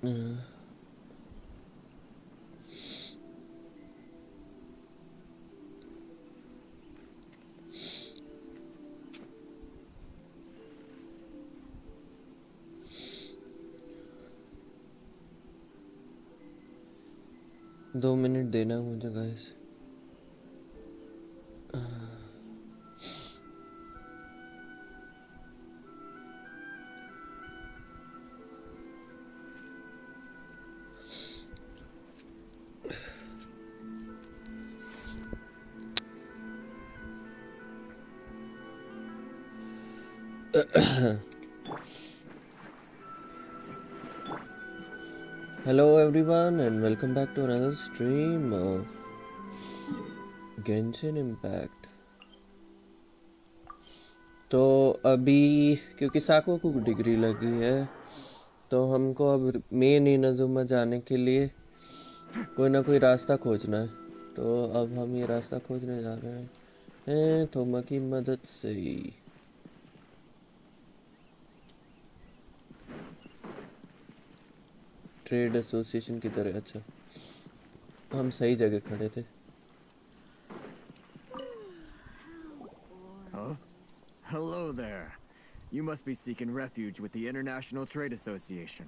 दो मिनट देना मुझे guys. Hello everyone and welcome back to another stream of Genshin Impact। तो अभी क्योंकि साको को डिग्री लगी है तो हमको अब मेन इनाजुमा जाने के लिए कोई ना कोई रास्ता खोजना है। तो अब हम ये रास्ता खोजने जा रहे हैं थोमा की मदद से। ट्रेड एसोसिएशन की तरह। अच्छा हम सही जगह खड़े थे। Huh? Hello there. You must be seeking refuge with the International Trade Association.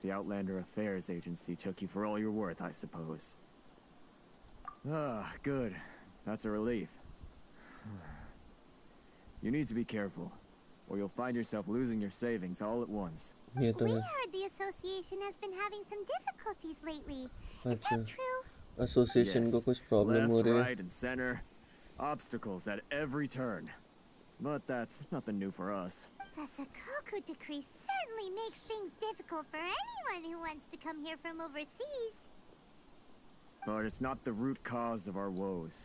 The Outlander Affairs Agency took you for all you're worth, I suppose. Ah, good. That's a relief. You need to be careful, or you'll find yourself losing your savings all at once. We heard the association has been having some difficulties lately. Is that true? Association को कुछ problem हो रही है। Left, right, and center. Obstacles at every turn. But that's nothing new for us. The Sakoku decree certainly makes things difficult for anyone who wants to come here from overseas. But it's not the root cause of our woes.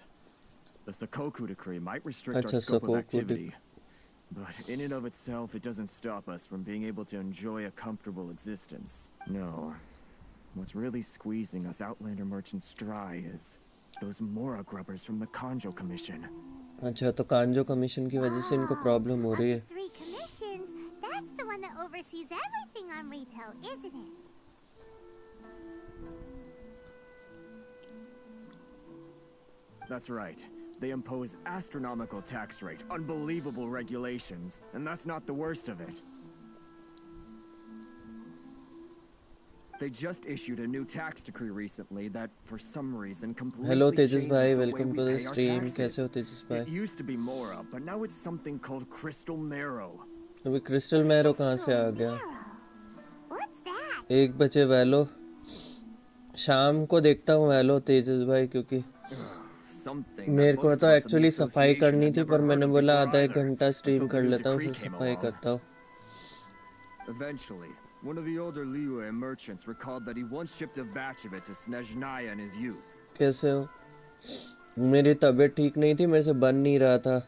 The Sakoku decree might restrict our scope of activity. But in and of itself, it doesn't stop us from being able to enjoy a comfortable existence. No. What's really squeezing us Outlander merchants dry is those Mora grubbers from the Kanjo Commission. अच्छा तो कांजो commission की वजह से इनको problem हो रही है। Three commissions, that's the one that oversees everything on retail, isn't it? That's right. They impose astronomical tax rate, unbelievable regulations, and that's not the worst of it. They just issued a new tax decree recently that, for some reason, completely changes the way we pay our taxes. कैसे हो तेजस भाई? It used to be Mora, but now it's something called Crystal Marrow. अभी crystal marrow कहाँ से आ गया? What's that? 1 बजे वैलो शाम को देखता हूँ वैलो तेजस भाई, क्योंकि मेरे को तो एक्चुअली सफाई करनी थी पर मैंने बोला आधा 1 घंटा स्ट्रीम कर लेता हूँ फिर सफाई करता हूँ। Eventually, one of the older Liyue merchants recalled that he once shipped a batch of it to Snezhnaya in his youth. कैसे हो? मेरी तबीयत ठीक नहीं थी, मेरे से बन नहीं रहा था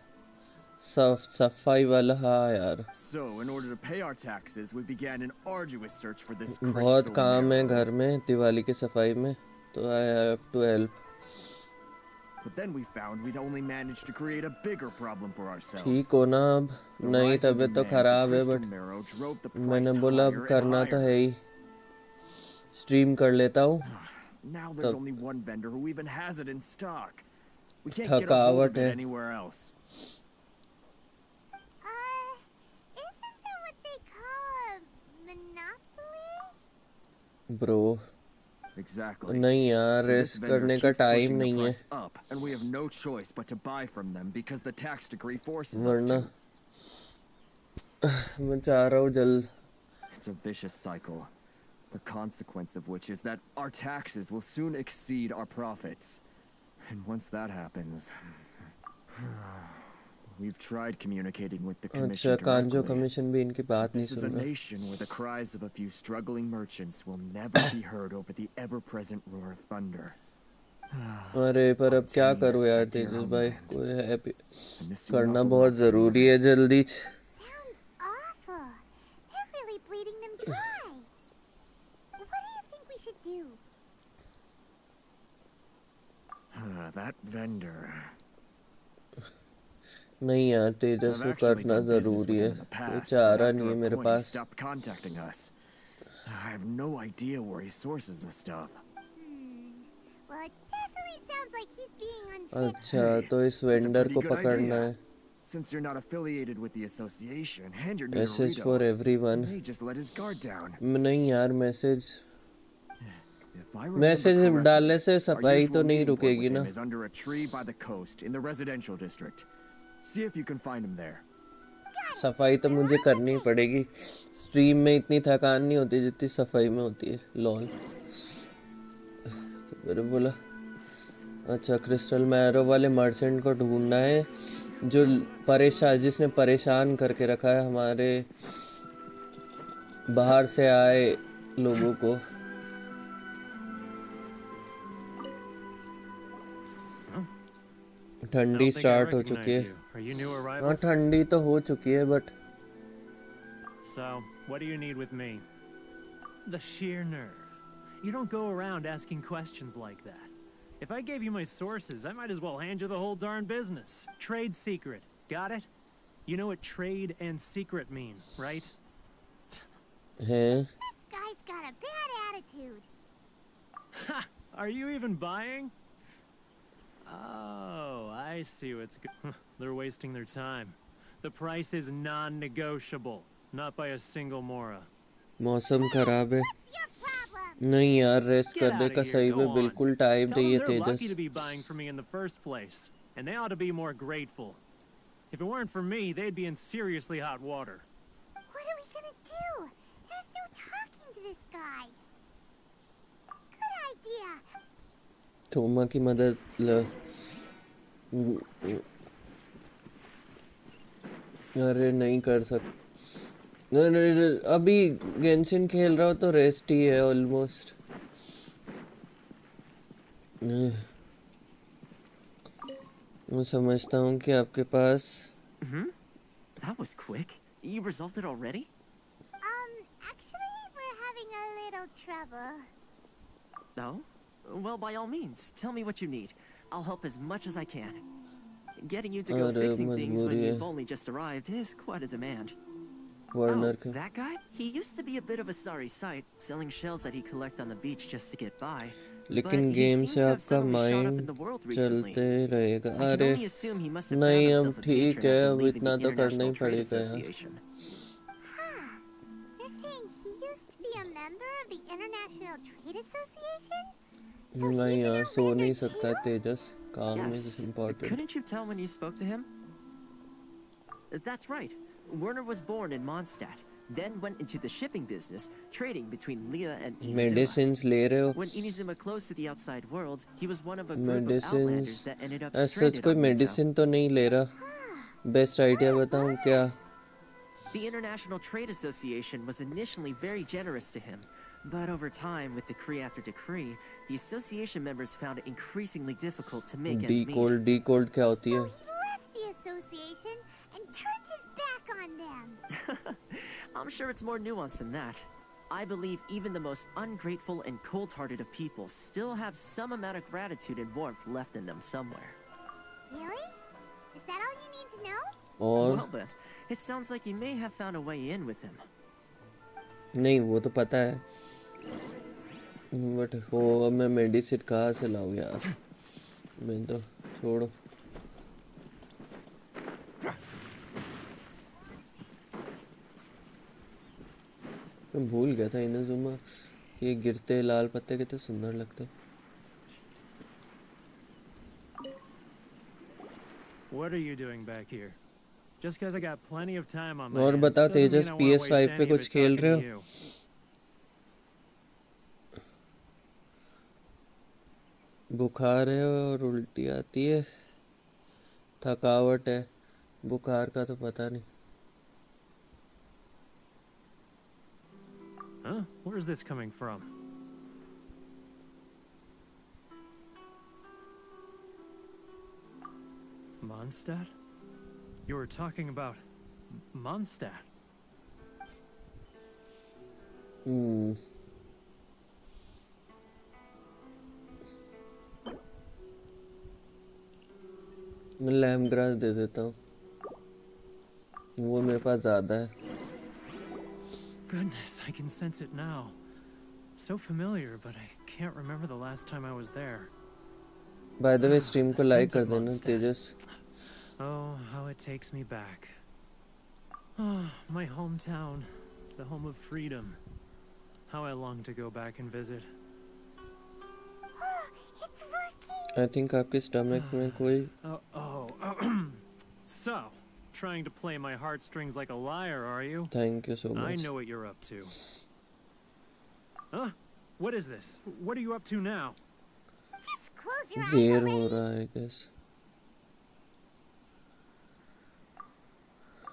सफाई वाला। हाँ यार So, in order to pay our taxes, we began an arduous search for this crystal. बहुत काम है घर में दिवाली की सफाई में, तो I have to help. But then we found we'd only managed to create a bigger problem for ourselves. ठीक हो ना अब? नहीं तबीयत तो खराब है बट मैंने बोला अब करना तो है ही, स्ट्रीम कर लेता हूँ। Now there's only one vendor who even has it in stock. We can't get a hold of it anywhere else. Isn't that what they call a monopoly? Bro Exactly. नहीं यार, रेस्ट करने का time नहीं है, and we have no choice but to buy from them because the tax decree forces us वरना to. मैं चाह रहा हूँ जल्द। It's a vicious cycle, the consequence of which is that our taxes will soon exceed our profits. And once that happens, we've tried communicating with the commission अच्छा कांजो directly. Commission भी इनकी बात नहीं This is सुन a रहा। nation where the cries of a few struggling merchants will never be heard over the ever-present roar of thunder. अरे पर अब क्या करूँ यार तेजस भाई, कोई है करना बहुत ज़रूरी है जल्दी। Sounds awful. They're really bleeding them dry. What do you think we should do? That vendor. नहीं यार तेजस को करना ज़रूरी है, कोई चारा नहीं है मेरे पास। I have no idea where he sources the stuff. Well, it definitely sounds like he's being unfair. अच्छा तो इस It's a वेंडर pretty को good पकड़ना idea. है. Since you're not affiliated with the association and you're new to message Rito, for everyone. may just let his guard down. नहीं यार message If I remember message correctly, डालने से our सफाई तो usual नहीं meeting point रुकेगी with ना. him is under a tree by the coast in the residential district. See if you can find him there. सफाई तो मुझे करनी पड़ेगी. स्ट्रीम में इतनी थकान नहीं होती जितनी सफाई में होती है. लॉल. तो मैंने बोला अच्छा क्रिस्टल मैरो वाले मर्चेंट को ढूंढना है जो जिसने परेशान करके रखा है हमारे बाहर से आए लोगों को. ठंडी स्टार्ट हो चुकी है. हाँ ठंडी तो हो चुकी है but So, what do you need with me? The sheer nerve. You don't go around asking questions like that. If I gave you my sources, I might as well hand you the whole darn business. Trade secret. Got it? You know what trade and secret mean, right? हैं. This guy's got a bad attitude. Ha! Are you even buying? Oh, I see what's good. They're wasting their time. The price is non-negotiable. Not by a single mora. मौसम खराब है. What's your problem? नहीं यार rest Get करने out का of here, सही go में on. बिल्कुल टाइम Tell नहीं them है they're lucky to Tejas. be buying from me in the first place. And they ought to be more grateful. If it weren't for me, they'd be in seriously hot water. What are we gonna do? There's no talking to this guy. Good idea. थोमा की मदद ल. अरे नहीं कर सकते. अभी Genshin खेल रहा हो तो रेस्ट ही है ऑलमोस्ट. मैं समझता हूँ कि आपके पास That was quick. You resolved it already? Actually, we're having a little trouble. No? Well, by all means, tell me what you need. I'll help as much as I can. Getting you to go fixing things when मजबूरी है. you've only just arrived is quite a demand. Warner Oh, का. that guy? He used to be a bit of a sorry sight, selling shells that he'd collect on the beach just to get by. लेकिन But he game seems से to have आपका suddenly shot up mind in the world recently. चलते रहेगा. I can अरे only assume he must have नहीं found अब himself a ठीक patron है. after अब leaving इतना the तो करना ही International Trade पड़ेगा यार. Association. You're saying he used to be a member of the International Trade Association? नहीं यार सो नहीं सकता है too? तेजस. काम Yes. is important. Couldn't you tell when you spoke to him? That's right. Werner was born in Mondstadt, then went into the shipping business, trading between Leah and Inazuma. Medicines ले रहे हो. When Inazuma closed to the outside world, he was one of a group of medicines outlanders that ended up such stranded कोई on Rito. Medicine तो नहीं ले रहा. Best idea बताऊं क्या. The International Trade Association was initially very generous to him, but over time, with decree after decree, the association members found it increasingly difficult to make ends meet. D cold क्या होती So है. he left the association and turned his back on them. I'm sure it's more nuanced than that. I believe even the most ungrateful and cold-hearted of people still have some amount of gratitude and warmth left in them somewhere. Really? Is that all you need to know? और Well then, it sounds like you may have found a way in with him. नहीं वो तो पता है. But वो अब मैं medicine कहाँ से लाऊं यार. मैं तो छोड़ो. मैं भूल गया था इनाजुमा ये गिरते लाल पत्ते कितने सुंदर लगते. What are you doing back here? Just because I got plenty of time on my और hands बताओ doesn't mean Tejas I wanna waste PS5 पे any of कुछ it खेल talking रहे to हो. you. बुखार है और उल्टी आती है. थकावट है. बुखार का तो पता नहीं. Huh? Where's this coming from? Mondstadt? You were talking about Mondstadt. मैं लैम ग्रास दे देता हूँ. वो मेरे पास ज़्यादा है. goodness, I can sense it now. So familiar, but I can't remember the last time I was there. By the way, stream The को like scent कर of देना Mondstadt. Tejas. Oh, how it takes me back. Oh, my hometown, the home of freedom. How I long to go back and visit. It's working! I think आपके stomach में कोई So, trying to play my heartstrings like a liar, are you? Thank you so I much. know what you're up to. Huh? What is this? What are you up to now? Just close your eyes देर हो already. रहा है I guess.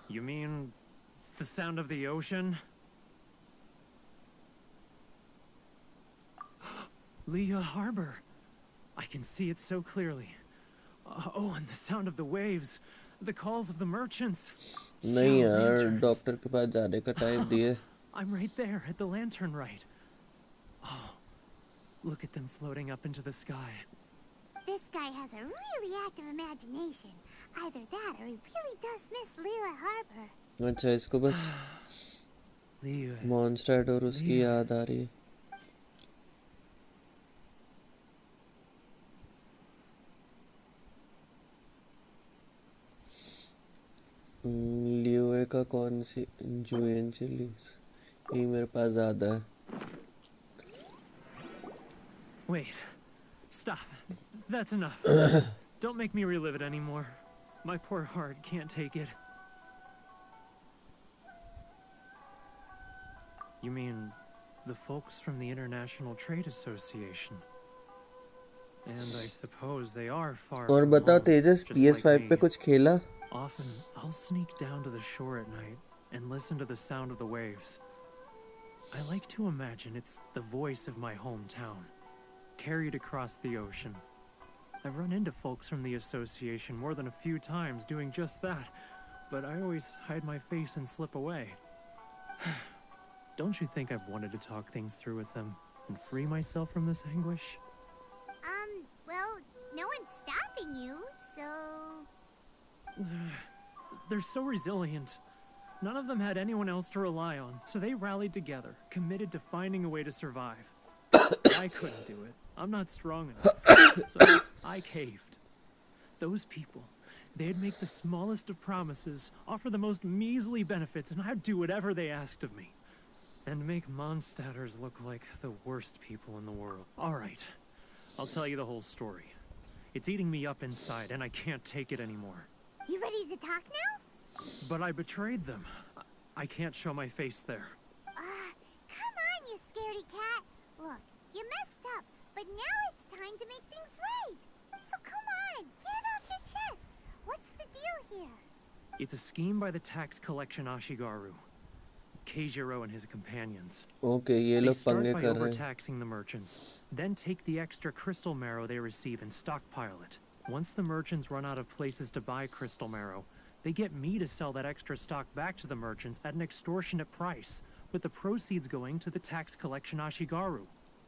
You mean the sound of the ocean? Leah Harbor. I can see it so clearly. Oh, and the sound of the waves, the calls of the merchants. नहीं Shower यार lanterns. Doctor के पास जाने का time दिए. I'm right there at the lantern right. Oh, look at them floating up into the sky. This guy has a really active imagination. Either that or he really does miss Lila Harbor. अच्छा इसको बस Leah. Monster और उसकी याद आ रही है. लियोए का कौन सी जुएन चिलीज ये मेरे पास ज़्यादा है. Wait. Stop. That's enough. Don't make me relive it anymore. My poor heart can't take it. You mean the folks from the International Trade Association? And I suppose they are far और from बताओ home, तेजस just like PS5 पे me. कुछ खेला? Often, I'll sneak down to the shore at night and listen to the sound of the waves. I like to imagine it's the voice of my hometown, carried across the ocean. I've run into folks from the association more than a few times doing just that, but I always hide my face and slip away. Don't you think I've wanted to talk things through with them and free myself from this anguish? Well, no one's stopping you, so... They're so resilient. None of them had anyone else to rely on, so they rallied together, committed to finding a way to survive. I couldn't do it. I'm not strong enough. So I caved. Those people, they'd make the smallest of promises, offer the most measly benefits, and I'd do whatever they asked of me. And make Mondstadters look like the worst people in the world. All right, I'll tell you the whole story. It's eating me up inside, and I can't take it anymore. You ready to talk now? But I betrayed them. I can't show my face there. Come on, you scaredy cat. Look, you messed up, but now it's time to make things right. So come on, get it off your chest. What's the deal here? It's a scheme by the tax collection Ashigaru. Keijiro and his companions. Okay, ये They लोग start पंगे by कर रहे हैं. overtaxing the merchants, then take the extra crystal marrow they receive and stockpile it. Once the merchants run out of places to buy crystal marrow, they get me to sell that extra stock back to the merchants at an extortionate price, with the proceeds going to the tax collection Ashigaru.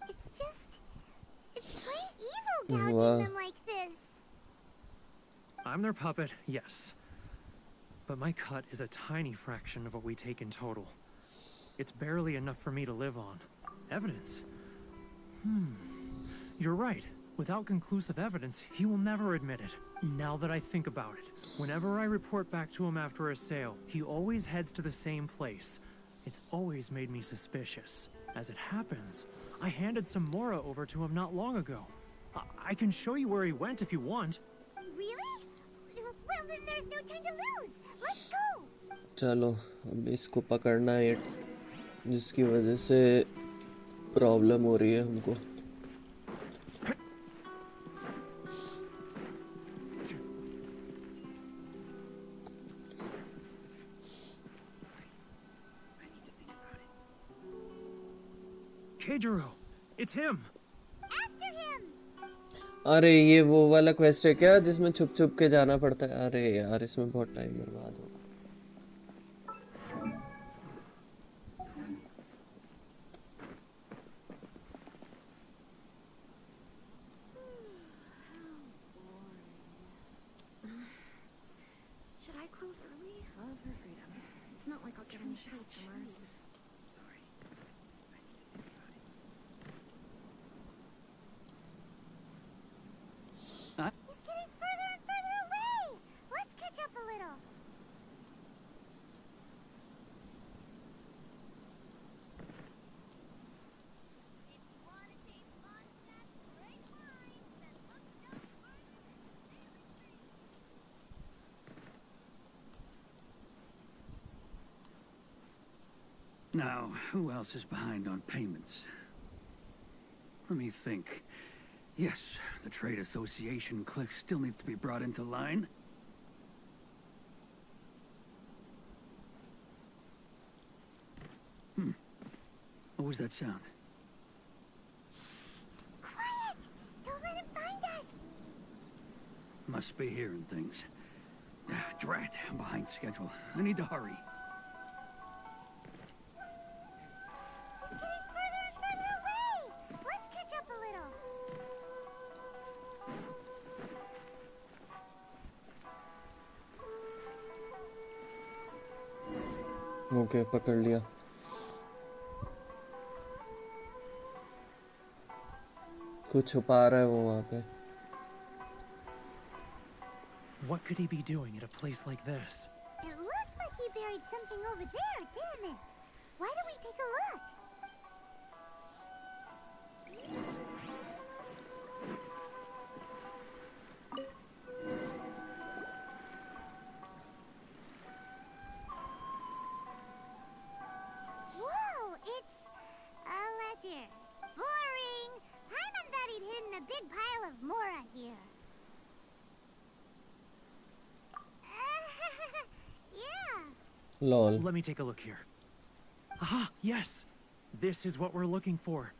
It's plain evil gouging Wow. them like this. I'm their puppet, yes. But my cut is a tiny fraction of what we take in total. It's barely enough for me to live on. Evidence? You're right. Without conclusive evidence, he will never admit it. Now that I think about it, whenever I report back to him after a sale, he always heads to the same place. It's always made me suspicious. As it happens, I handed some Mora over to him not long ago. I can show you where he went if you want. Really? Well, then there's no time to lose. Let's go. चलो अब इसको पकड़ना है जिसकी वजह से problem हो रही है हमको. Keijiro, it's him. After him. अरे ये वो वाला क्वेस्ट है क्या जिसमें छुप छुप के जाना पड़ता है? अरे यार इसमें बहुत टाइम बर्बाद हो. Should I close early? Love for freedom. It's not like I'll get any customers. Now, who else is behind on payments? Let me think. Yes, the Trade Association clique still needs to be brought into line. What was that sound? Quiet! Don't let him find us! Must be hearing things. Drat, I'm behind schedule. I need to hurry. He's getting further and further away! Let's catch up a little. Okay पकड़ लिया. कुछ छुपा रहा है वो वहाँ पे. What could he be doing at a place like this? It looked like he buried something over there, didn't it? Why don't we take a look? Whoa, it's a ledger. Boring. Paimon thought he'd hidden a big pile of Mora here. Yeah. Lol. Let me take a look here. Aha, yes! This is what we're looking for.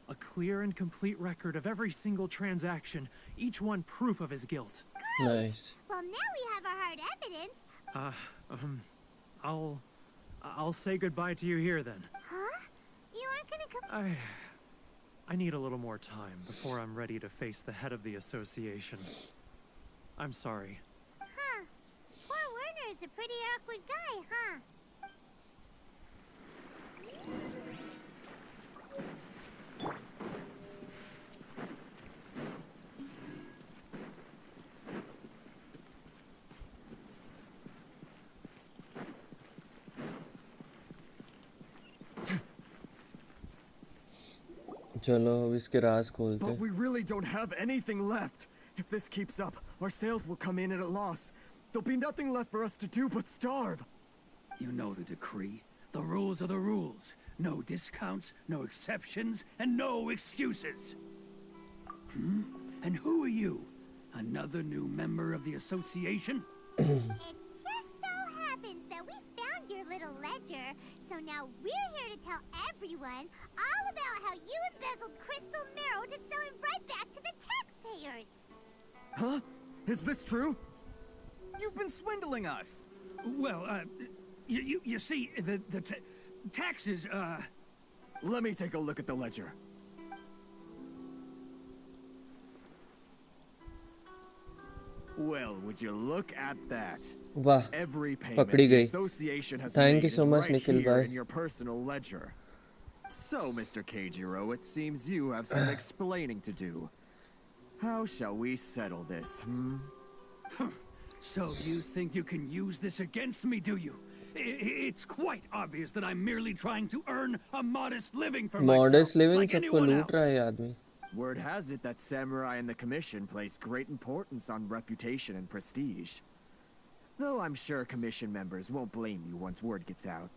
A clear and complete record of every single transaction, each one proof of his guilt. Nice. Well, now we have our hard evidence. I'll say goodbye to you here then. Huh? You aren't gonna come. I need a little more time before I'm ready to face the head of the association. I'm sorry. Huh. Poor Werner's a pretty awkward guy, huh? चलो अब इसके राज खोलते. But we really don't have anything left. If this keeps up, our sales will come in at a loss. There'll be nothing left for us to do but starve. You know the decree. The rules are the rules. No discounts, no exceptions, and no excuses. And who are you? Another new member of the association? It just so happens that we found your little ledger, so now we're here to tell everyone all about how you embezzled crystal marrow to sell it right back to the taxpayers. Huh? Is this true? You've been swindling us. Well, you see, the taxes, Let me take a look at the ledger. Well, would you look at that? वाह. Every payment पकड़ी the गई. association has Thank made you so is much, right Nikhil here bhai. in your personal ledger. So, Mr. Keijiro, it seems you have some explaining to do. How shall we settle this, hmm? So you think you can use this against me, do you? It's quite obvious that I'm merely trying to earn a modest living for myself, Modest living like सबको anyone लूट रहा है else. ये आदमी. Word has it that samurai and the commission place great importance on reputation and prestige. Though I'm sure commission members won't blame you once word gets out.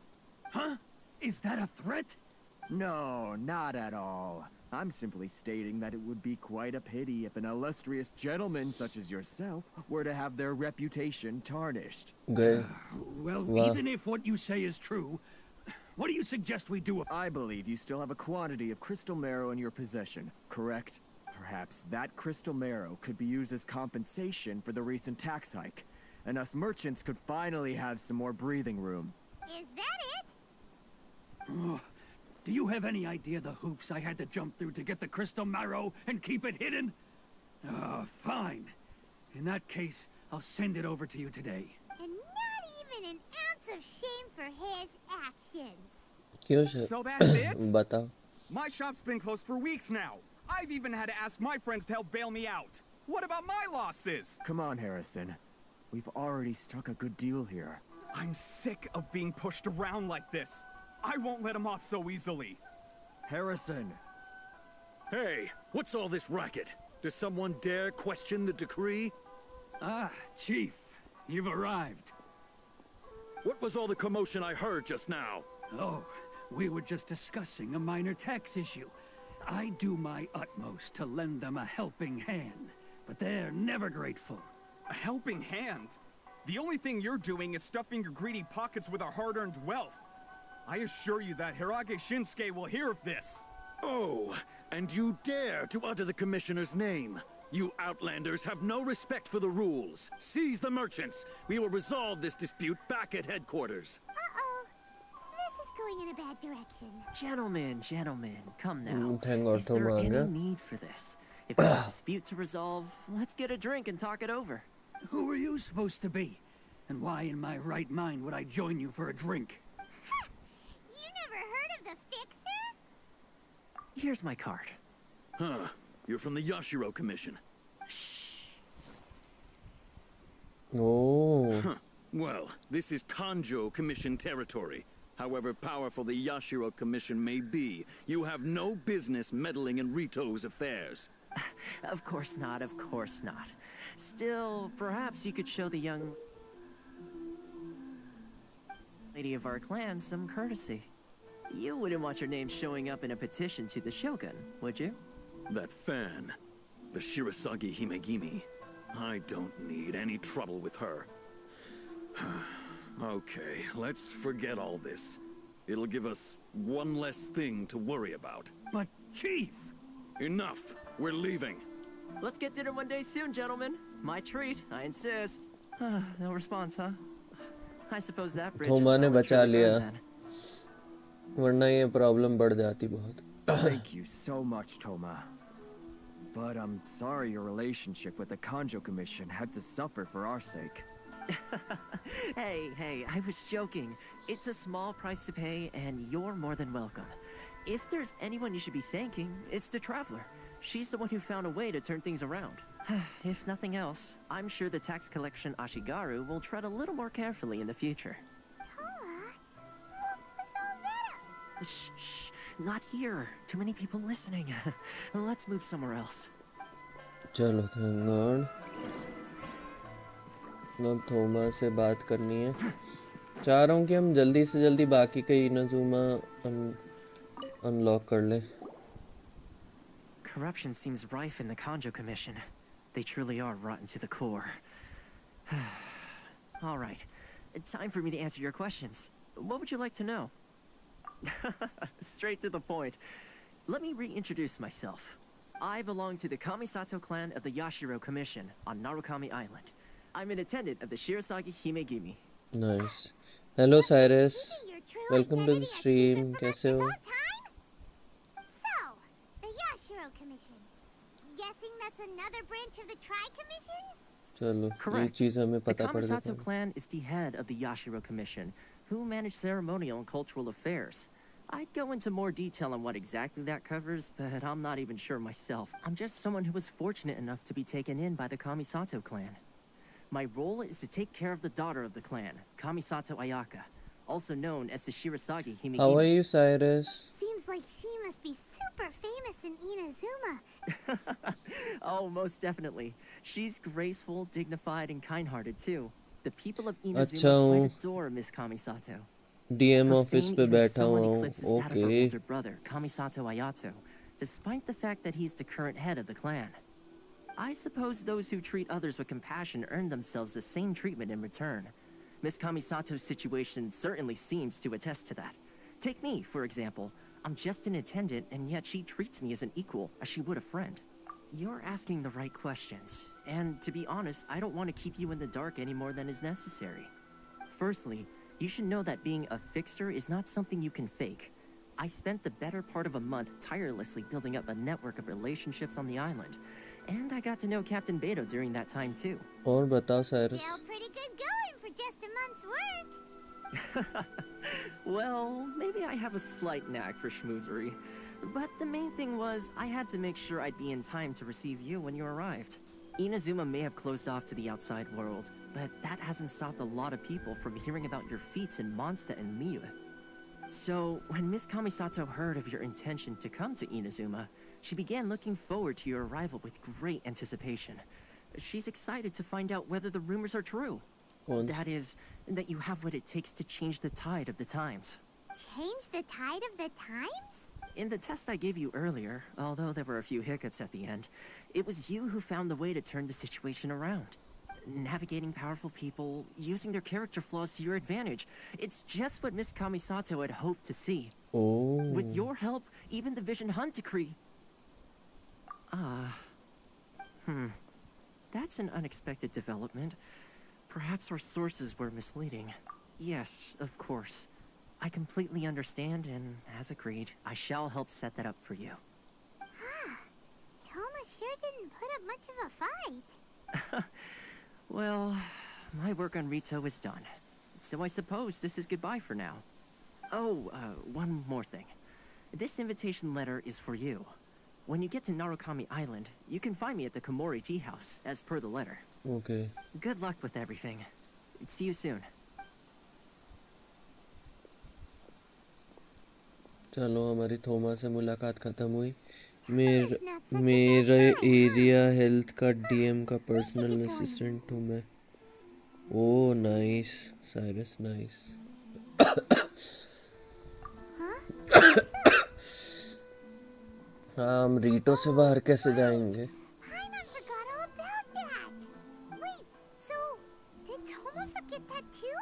Huh? Is that a threat? No, not at all. I'm simply stating that it would be quite a pity if an illustrious gentleman such as yourself were to have their reputation tarnished. गए. Well, Wow. even if what you say is true, what do you suggest we do? I believe you still have a quantity of crystal marrow in your possession, correct? Perhaps that crystal marrow could be used as compensation for the recent tax hike, and us merchants could finally have some more breathing room. Is that it? Do you have any idea the hoops I had to jump through to get the crystal marrow and keep it hidden? Fine. In that case, I'll send it over to you today. And not even an ounce of shame for his actions. क्यों So that's it? बताओ. My shop's been closed for weeks now. I've even had to ask my friends to help bail me out. What about my losses? Come on, Harrison. We've already struck a good deal here. I'm sick of being pushed around like this. I won't let him off so easily. Harrison! Hey, what's all this racket? Does someone dare question the decree? Ah, Chief, you've arrived. What was all the commotion I heard just now? Oh, We were just discussing a minor tax issue. I do my utmost to lend them a helping hand, but they're never grateful. A helping hand? The only thing you're doing is stuffing your greedy pockets with our hard-earned wealth. I assure you that Hirage Shinsuke will hear of this. Oh, and you dare to utter the commissioner's name. You outlanders have no respect for the rules. Seize the merchants. We will resolve this dispute back at headquarters. Uh-oh. This is going in a bad direction. Gentlemen, come now. Thank Is there any need for this? If there's a dispute to resolve, let's get a drink and talk it over. Who are you supposed to be? And why in my right mind would I join you for a drink? You never heard of the Fixer? Here's my card. Huh. You're from the Yashiro Commission. Oh. Huh. Well, this is Kanjo Commission territory. However powerful the Yashiro Commission may be, you have no business meddling in Rito's affairs. Of course not, of course not. Still, perhaps you could show the young lady of our clan some courtesy. You wouldn't want your name showing up in a petition to the Shogun, would you? That fan, the Shirasagi Himegimi. I don't need any trouble with her. Okay, let's forget all this. It'll give us one less thing to worry about. But, Chief! Enough! We're leaving. Let's get dinner one day soon, gentlemen. My treat, I insist. No response, huh? I suppose that bridge is थोमा ने well and बचा truly लिया, burned then. वरना ये problem बढ़ जाती बहुत. Thank you so much, Toma. But I'm sorry your relationship with the Kanjo Commission had to suffer for our sake. Hey, I was joking. It's a small price to pay, and you're more than welcome. If there's anyone you should be thanking, it's the Traveler. She's the one who found a way to turn things around. If nothing else, I'm sure the tax collection Ashigaru will tread a little more carefully in the future. Toma, what was all that? Shh, not here. Too many people listening. Let's move somewhere else. चलो hang on. ना थोमा से बात करनी है. चाह रहा हूँ कि हम जल्दी से जल्दी बाकी के इनाजुमा अनलॉक कर ले. Corruption seems rife in the Kanjo Commission. They truly are rotten to the core. All right, time for me to answer your questions. What would you like to know? Straight to the point. Let me reintroduce myself. I belong to the Kamisato clan of the Yashiro Commission on Narukami Island. I'm an attendant of the Shirasagi Himegimi. Nice. Hello Cyrus. Meeting your true Welcome to the identity stream. has been कैसे हो? about time? So, the Yashiro Commission. Guessing that's another branch of the Tri-Commission? चलो ये Correct. चीज़ हमें The पता पड़ गई. Kamisato clan is the head of the Yashiro Commission, who manage ceremonial and cultural affairs. I'd go into more detail on what exactly that covers, but I'm not even sure myself. I'm just someone who was fortunate enough to be taken in by the Kamisato clan. My role is to take care of the daughter of the clan, Kamisato Ayaka, also known as the Shirasagi Himegimi. How are you, Cyrus? Seems like she must be super famous in Inazuma. Oh, most definitely. She's graceful, dignified, and kind-hearted too. The people of Inazuma quite adore Miss Kamisato. DM Her office fame पे even बैठा somewhat हुआ हूँ. eclipses that of her Okay. older brother, Kamisato Ayato, despite the fact that he's the current head of the clan. I suppose those who treat others with compassion earn themselves the same treatment in return. Miss Kamisato's situation certainly seems to attest to that. Take me, for example. I'm just an attendant, and yet she treats me as an equal, as she would a friend. You're asking the right questions, and to be honest, I don't want to keep you in the dark any more than is necessary. Firstly, you should know that being a fixer is not something you can fake. I spent the better part of a month tirelessly building up a network of relationships on the island, and I got to know Captain Beto during that time too. और बताओ Cyrus. Still pretty good going for just a month's work. Well, maybe I have a slight knack for schmoozery, but the main thing was I had to make sure I'd be in time to receive you when you arrived. Inazuma may have closed off to the outside world, but that hasn't stopped a lot of people from hearing about your feats in Mondstadt and Liyue. So, when Miss Kamisato heard of your intention to come to Inazuma, she began looking forward to your arrival with great anticipation. She's excited to find out whether the rumors are true. कौन? That is, that you have what it takes to change the tide of the times. change the tide of the times? In the test I gave you earlier, although there were a few hiccups at the end, it was you who found the way to turn the situation around. Navigating powerful people, using their character flaws to your advantage. It's just what Miss Kamisato had hoped to see. Oh. With your help, even the Vision Hunt decree... That's an unexpected development. Perhaps our sources were misleading. Yes, of course. I completely understand, and as agreed, I shall help set that up for you. Toma sure didn't put up much of a fight. Well, my work on Rito is done. So I suppose this is goodbye for now. Oh, one more thing. This invitation letter is for you. When you get to Narukami Island, you can find me at the Komori Tea House, as per the letter. Okay. Good luck with everything. See you soon. चलो हमारी थोमा से मुलाकात ख़त्म हुई. मेरे area health का DM का personal assistant हूँ मैं. Oh nice Cyrus nice. हाँ हम रीटो से बाहर कैसे जाएंगे? Paimon forgot all about that. Wait, so did Toma forget that too?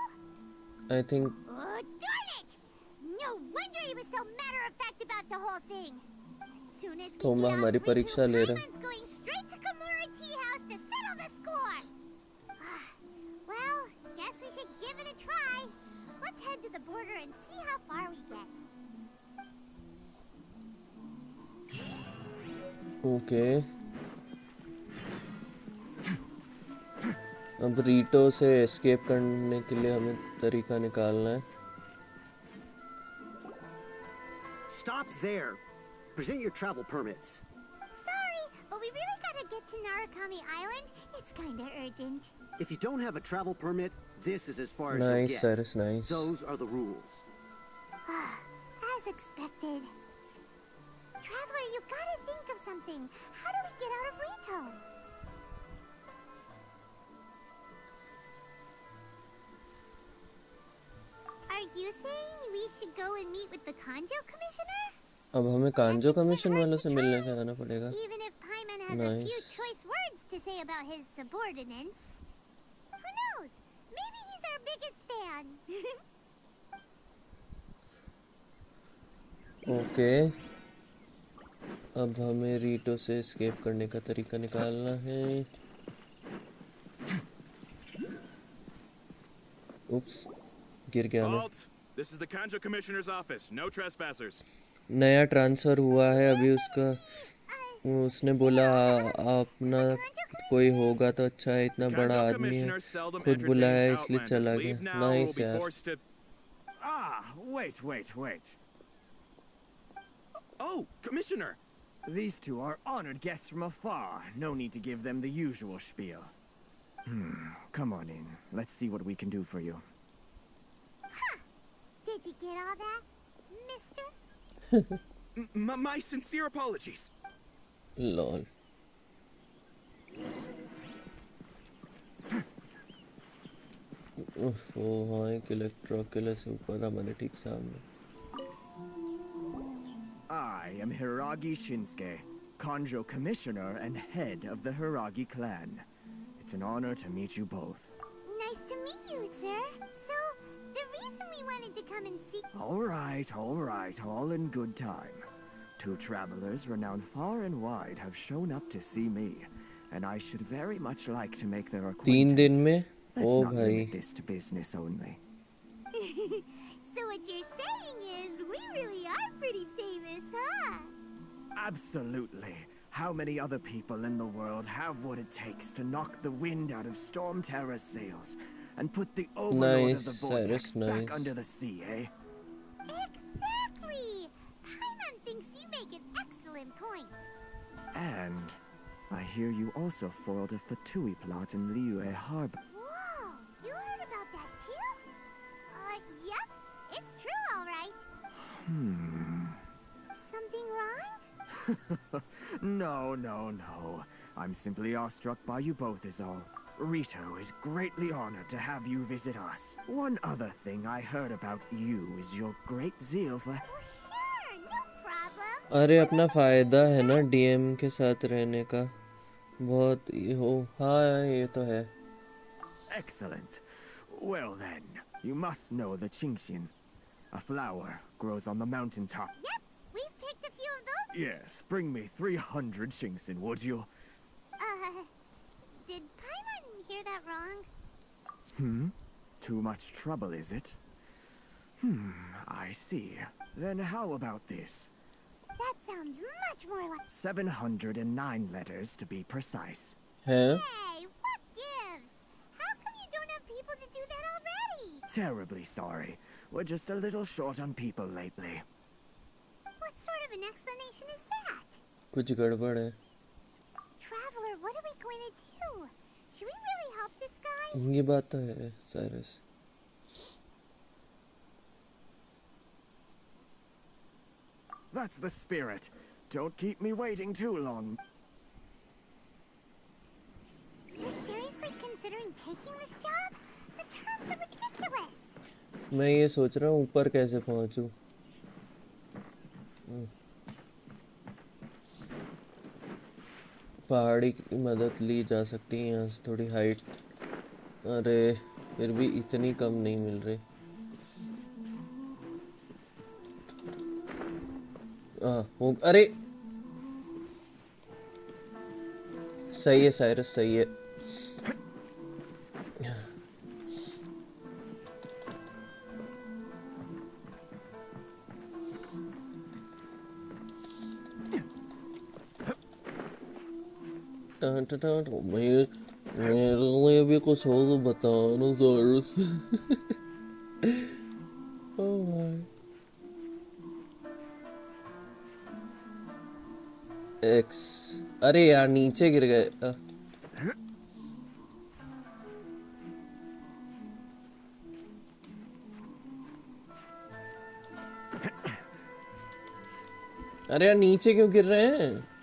I think Oh, darn it! No wonder he was so matter-of-fact about the whole thing. As soon as we Toma get out हमारी of Rito, परीक्षा ले रहा. Paimon's going straight to Komori Tea House to settle the score. Well, guess we should give it a try. Let's head to the border and see how far we get. Okay. अब रीटो से escape करने के लिए हमें तरीका निकालना है. Stop there. Present your travel permits. Sorry, but we really gotta get to Narukami Island. It's kinda urgent. If you don't have a travel permit, this is as far as you'll Nice, get. Cyrus, nice. Those are the rules. As expected. Traveler, you gotta think of something. How do we get out of Rito? Are you saying we should go and meet with the Kanjo Commissioner? अब हमें कांजो commission वालों से मिलने का आना पड़ेगा. Even if Paimon has a few Nice. choice words to say about his subordinates. Who knows? Maybe he's our biggest fan. Okay. अब हमें रीटो से एस्केप करने का तरीका निकालना है. उप्स गिर गया मैं. Halt! This is the Kanjo Commissioner's office. No trespassers. नया ट्रांसफ़र हुआ है अभी उसका. उसने बोला अपना कोई होगा तो अच्छा है. इतना बड़ा Kanjo आदमी है. Commissioner seldom खुद बुलाया है entertains इसलिए outlanders. चला Leave गया. now or nice we'll be यार. forced to... Ah, wait. Oh, Commissioner! These two are honored guests from afar. No need to give them the usual spiel. Come on in. Let's see what we can do for you. Did you get all that, mister? My sincere apologies. Lol. Oh हाँ एक इलेक्ट्रोकुलर से ऊपर हमारे ठीक सामने. I am Hiragi Shinsuke, Kanjo Commissioner and head of the Hiragi clan. It's an honor to meet you both. Nice to meet you, sir. So, the reason we wanted to come and see... All right, all in good time. Two travelers renowned far and wide have shown up to see me, and I should very much like to make their 3 दिन acquaintance. में. Let's O not भाई. limit this to business only. So what you're saying is, we really are pretty famous, huh? Absolutely. How many other people in the world have what it takes to knock the wind out of Storm Terror's sails and put the overlord of the Nice, vortex Cyrus, nice. back under the sea, eh? Exactly! Paimon thinks you make an excellent point. And I hear you also foiled a Fatui plot in Liyue Harbor. Whoa! You heard about that too? Yep. It's true, all right. Something wrong? No. I'm simply awestruck by you both is all. Rito is greatly honored to have you visit us. One other thing I heard about you is your great zeal for... Sure, no problem. अरे अपना फायदा है ना DM के साथ रहने का बहुत हो हाँ ये तो है Excellent. Well then, you must know the Qingshin. A flower grows on the mountaintop. Yep, we've picked a few of those. Yes, bring me 300 Qingshin, would you? Did Paimon hear that wrong? Too much trouble, is it? I see. Then how about this? That sounds much more like... 709 letters to be precise. हैं Hey, what gives? How come you don't have people to do that already? Terribly sorry. We're just a little short on people lately. What sort of an explanation is that? कुछ गड़बड़ है Traveler, what are we going to do? Should we really help this guy? ये बात तो है Cyrus That's the spirit. Don't keep me waiting too long. You're seriously considering taking this job? The terms are ridiculous. मैं ये सोच रहा हूँ ऊपर कैसे पहुँचूँ पहाड़ी की मदद ली जा सकती है यहाँ से थोड़ी हाइट अरे फिर भी इतनी कम नहीं मिल रही अरे सही है साइरस सही है मेरे लिए भी कुछ हो तो बताओ ना साइरस ओह भाई एक्स अरे यार नीचे गिर गए अरे यार नीचे क्यों गिर रहे हैं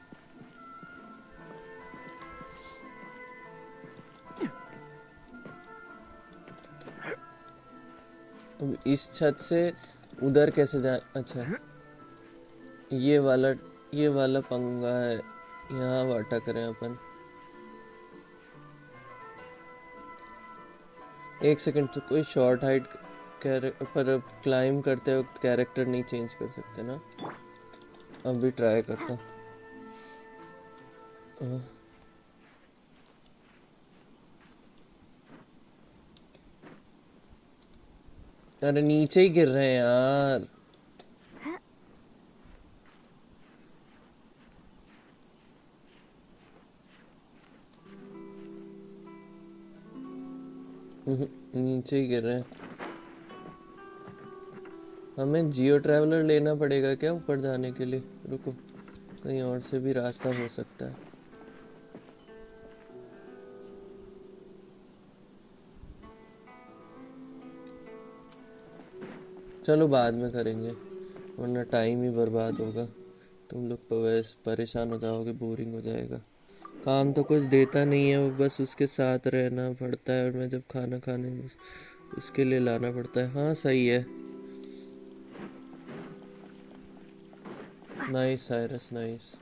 अब इस छत से उधर कैसे जाए अच्छा ये वाला पंगा है यहाँ अटक रहे हैं अपन एक सेकंड तो कोई शॉर्ट हाइट पर क्लाइम करते वक्त कैरेक्टर नहीं चेंज कर सकते ना अभी ट्राई करता हूँ अरे नीचे ही गिर रहे हैं यार नीचे ही गिर रहे हैं हमें जियो ट्रैवलर लेना पड़ेगा क्या ऊपर जाने के लिए रुको कहीं और से भी रास्ता हो सकता है चलो बाद में करेंगे वरना टाइम ही बर्बाद होगा तुम लोग परेशान हो जाओगे बोरिंग हो जाएगा काम तो कुछ देता नहीं है वो बस उसके साथ रहना पड़ता है और मैं जब खाना खाने उसके लिए लाना पड़ता है हाँ सही है nice Cyrus nice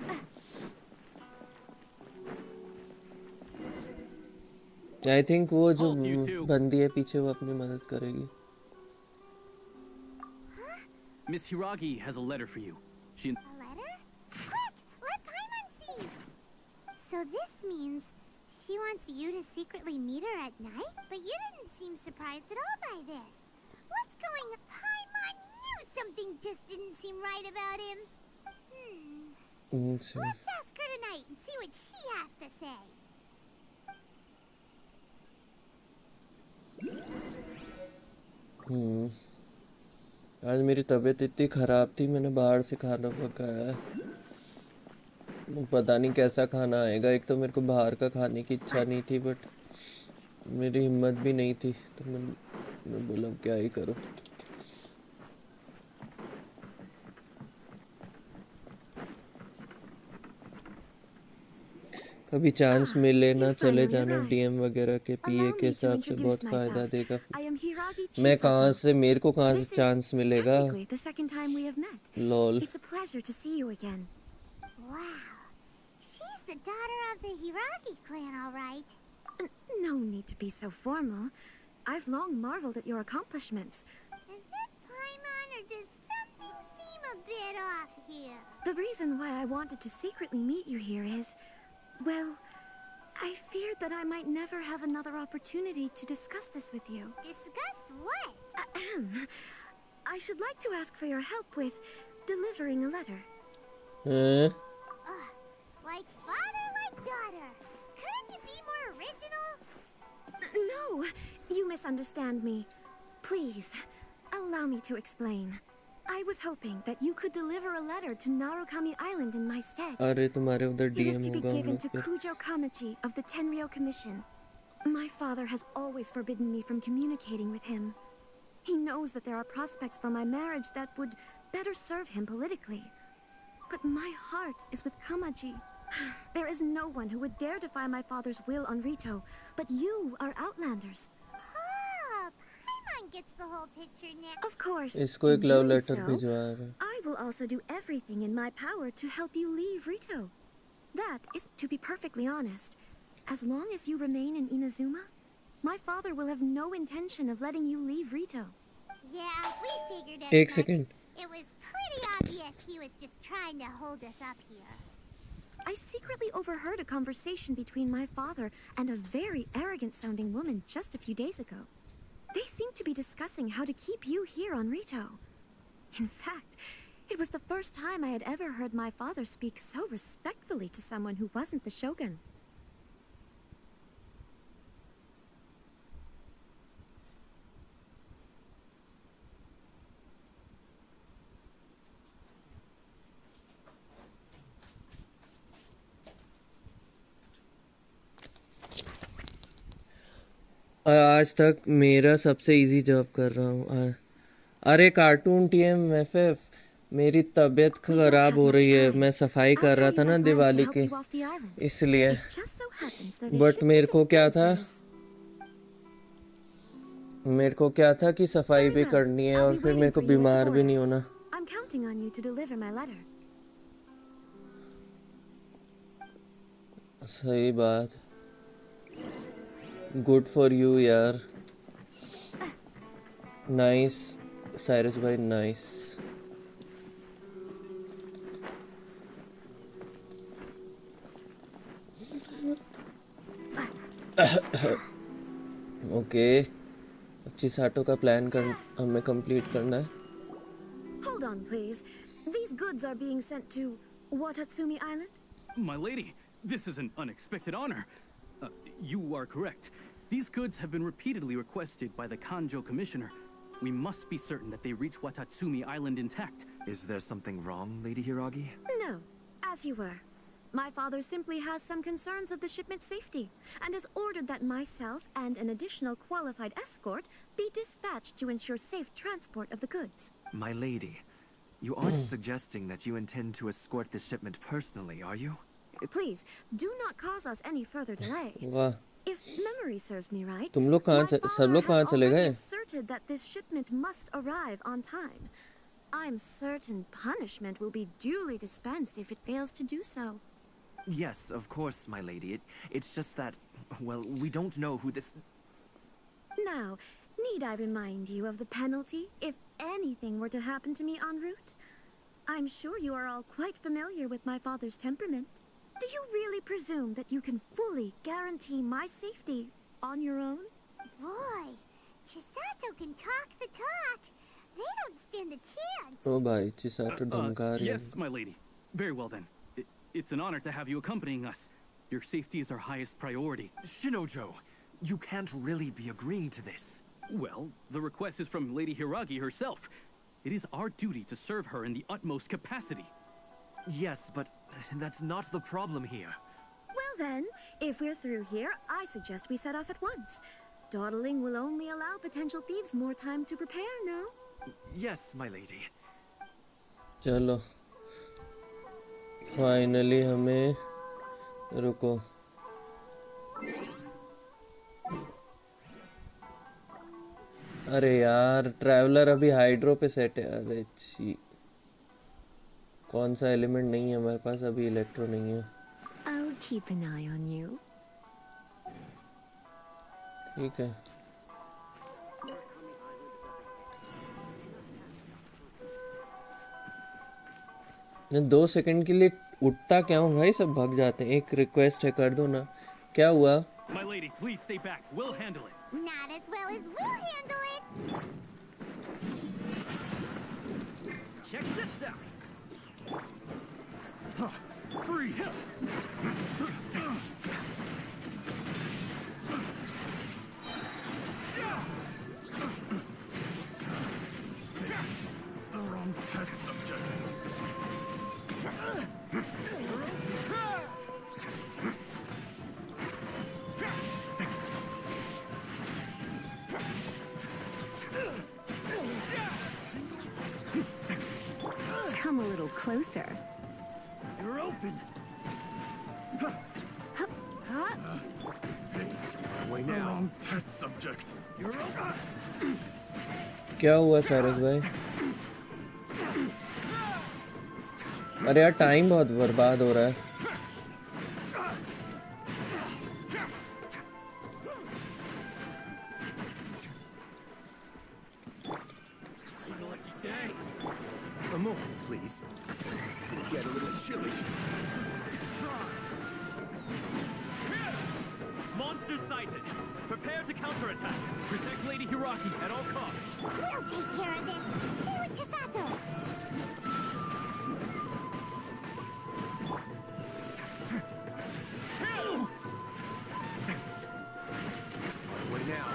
I think वो जो बंदी है पीछे वो अपनी मदद करेगी Miss Hiragi has a letter for you. She... A letter? Quick, let Paimon see. So this means she wants you to secretly meet her at night? But you didn't seem surprised at all by this. What's going on? Paimon knew something just didn't seem right about him. Let's ask her tonight and see what she has to say. आज मेरी तबीयत इतनी ख़राब थी मैंने बाहर से खाना पकाया पता नहीं कैसा खाना आएगा एक तो मेरे को बाहर का खाने की इच्छा नहीं थी बट मेरी हिम्मत भी नहीं थी तो मैं बोला क्या ही करूं कभी चांस मिले ना you चले finally जाना arrived. डीएम वगैरह के पीए Allow के me to हिसाब से बहुत introduce फ़ायदा myself. देगा। I am Hiragi मैं कहाँ Chisato. से मेरे को कहाँ से This is चांस मिलेगा? technically the second time we have met. Lol. It's a pleasure to see you again. Wow. She's the daughter of the Hiragi clan, all right. No need to be so formal. I've long marveled at your accomplishments. Is it Paimon or does something seem a bit off here? The reason why I wanted to secretly meet you here is, well, I feared that I might never have another opportunity to discuss this with you. Discuss what? Ahem. I should like to ask for your help with delivering a letter. Like father, like daughter. Couldn't you be more original? No, you misunderstand me. Please, allow me to explain. I was hoping that you could deliver a letter to Narukami Island in my stead. अरे तुम्हारे उधर It is DM to be होगा given हम to फिर। Kujo Kamachi of the Tenryou Commission. My father has always forbidden me from communicating with him. He knows that there are prospects for my marriage that would better serve him politically. But my heart is with Kamaji. There is no one who would dare defy my father's will on Rito, but you are outlanders. Oh, Paimon gets the whole picture now. Of course, इसको एक in love doing letter so, भिजवा रहा। I will also do everything in my power to help you leave Rito. That is, to be perfectly honest, as long as you remain in Inazuma, my father will have no intention of letting you leave Rito. Yeah, we figured as एक much. Second. It was pretty obvious he was just trying to hold us up here. I secretly overheard a conversation between my father and a very arrogant-sounding woman just a few days ago. They seemed to be discussing how to keep you here on Rito. In fact, it was the first time I had ever heard my father speak so respectfully to someone who wasn't the shogun. आज तक मेरा सबसे easy job कर रहा हूँ। अरे cartoon TM FF, मेरी तबीयत खराब हो रही है। मैं सफाई कर रहा था ना दिवाली के, इसलिए। बट मेरे को क्या था कि सफाई भी करनी है और फिर मेरे को बीमार भी नहीं होना। I'm counting on you to deliver my letter. सही बात। गुड फॉर यू यार। नाइस साइरस भाई, नाइस। ओके, चिसाटो का प्लान हमें कंप्लीट करना है। Hold on, please. These goods are being sent to Watatsumi Island? My lady, this is an unexpected honor. You are correct. These goods have been repeatedly requested by the Kanjo Commissioner. We must be certain that they reach Watatsumi Island intact. Is there something wrong, Lady Hiragi? No, as you were. My father simply has some concerns of the shipment's safety, and has ordered that myself and an additional qualified escort be dispatched to ensure safe transport of the goods. My lady, you aren't suggesting that you intend to escort this shipment personally, are you? Please, do not cause us any further delay. वाह, If memory serves me right, तुम लोग सब लोग कहाँ चले गए? asserted that this shipment must arrive on time. I'm certain punishment will be duly dispensed if it fails to do so. Yes, of course, my lady. It's just that, well, we don't know who this... Now, need I remind you of the penalty if anything were to happen to me en route? I'm sure you are all quite familiar with my father's temperament. Do you really presume that you can fully guarantee my safety on your own? Boy, Chisato can talk the talk. They don't stand a chance. ओ भाई, चिसाटो धमका रही है। Yes, my lady. Very well then. It's an honor to have you accompanying us. Your safety is our highest priority. Shinojo, you can't really be agreeing to this. Well, the request is from Lady Hiragi herself. It is our duty to serve her in the utmost capacity. Yes, but that's not the problem here. Well then, if we're through here, I suggest we set off at once. Dawdling will only allow potential thieves more time to prepare, no? Yes, my lady. चलो, finally हमें रुको, अरे यार traveller अभी hydro पे set है। अरे छी, कौन सा एलिमेंट नहीं है हमारे पास अभी? इलेक्ट्रो नहीं है। I'll keep an eye on you. ठीक है। मैं 2 सेकंड के लिए उठता क्या हूँ भाई, सब भाग जाते हैं। एक रिक्वेस्ट है, कर दो ना। क्या हुआ? My lady, please stay back. We'll handle it. Not as well as we'll handle it. Check this out. Free. Wrong test subject. Come a little closer. You're open. Way The now. wrong test subject. You're open. क्या हुआ सारस भाई? अरे यार time बहुत बर्बाद हो रहा है। A moment, please. This could get a little chilly. Monsters sighted. Prepare to counterattack. Protect Lady Hiraki at all costs. We'll take care of this. Stay with Chisato. Way now.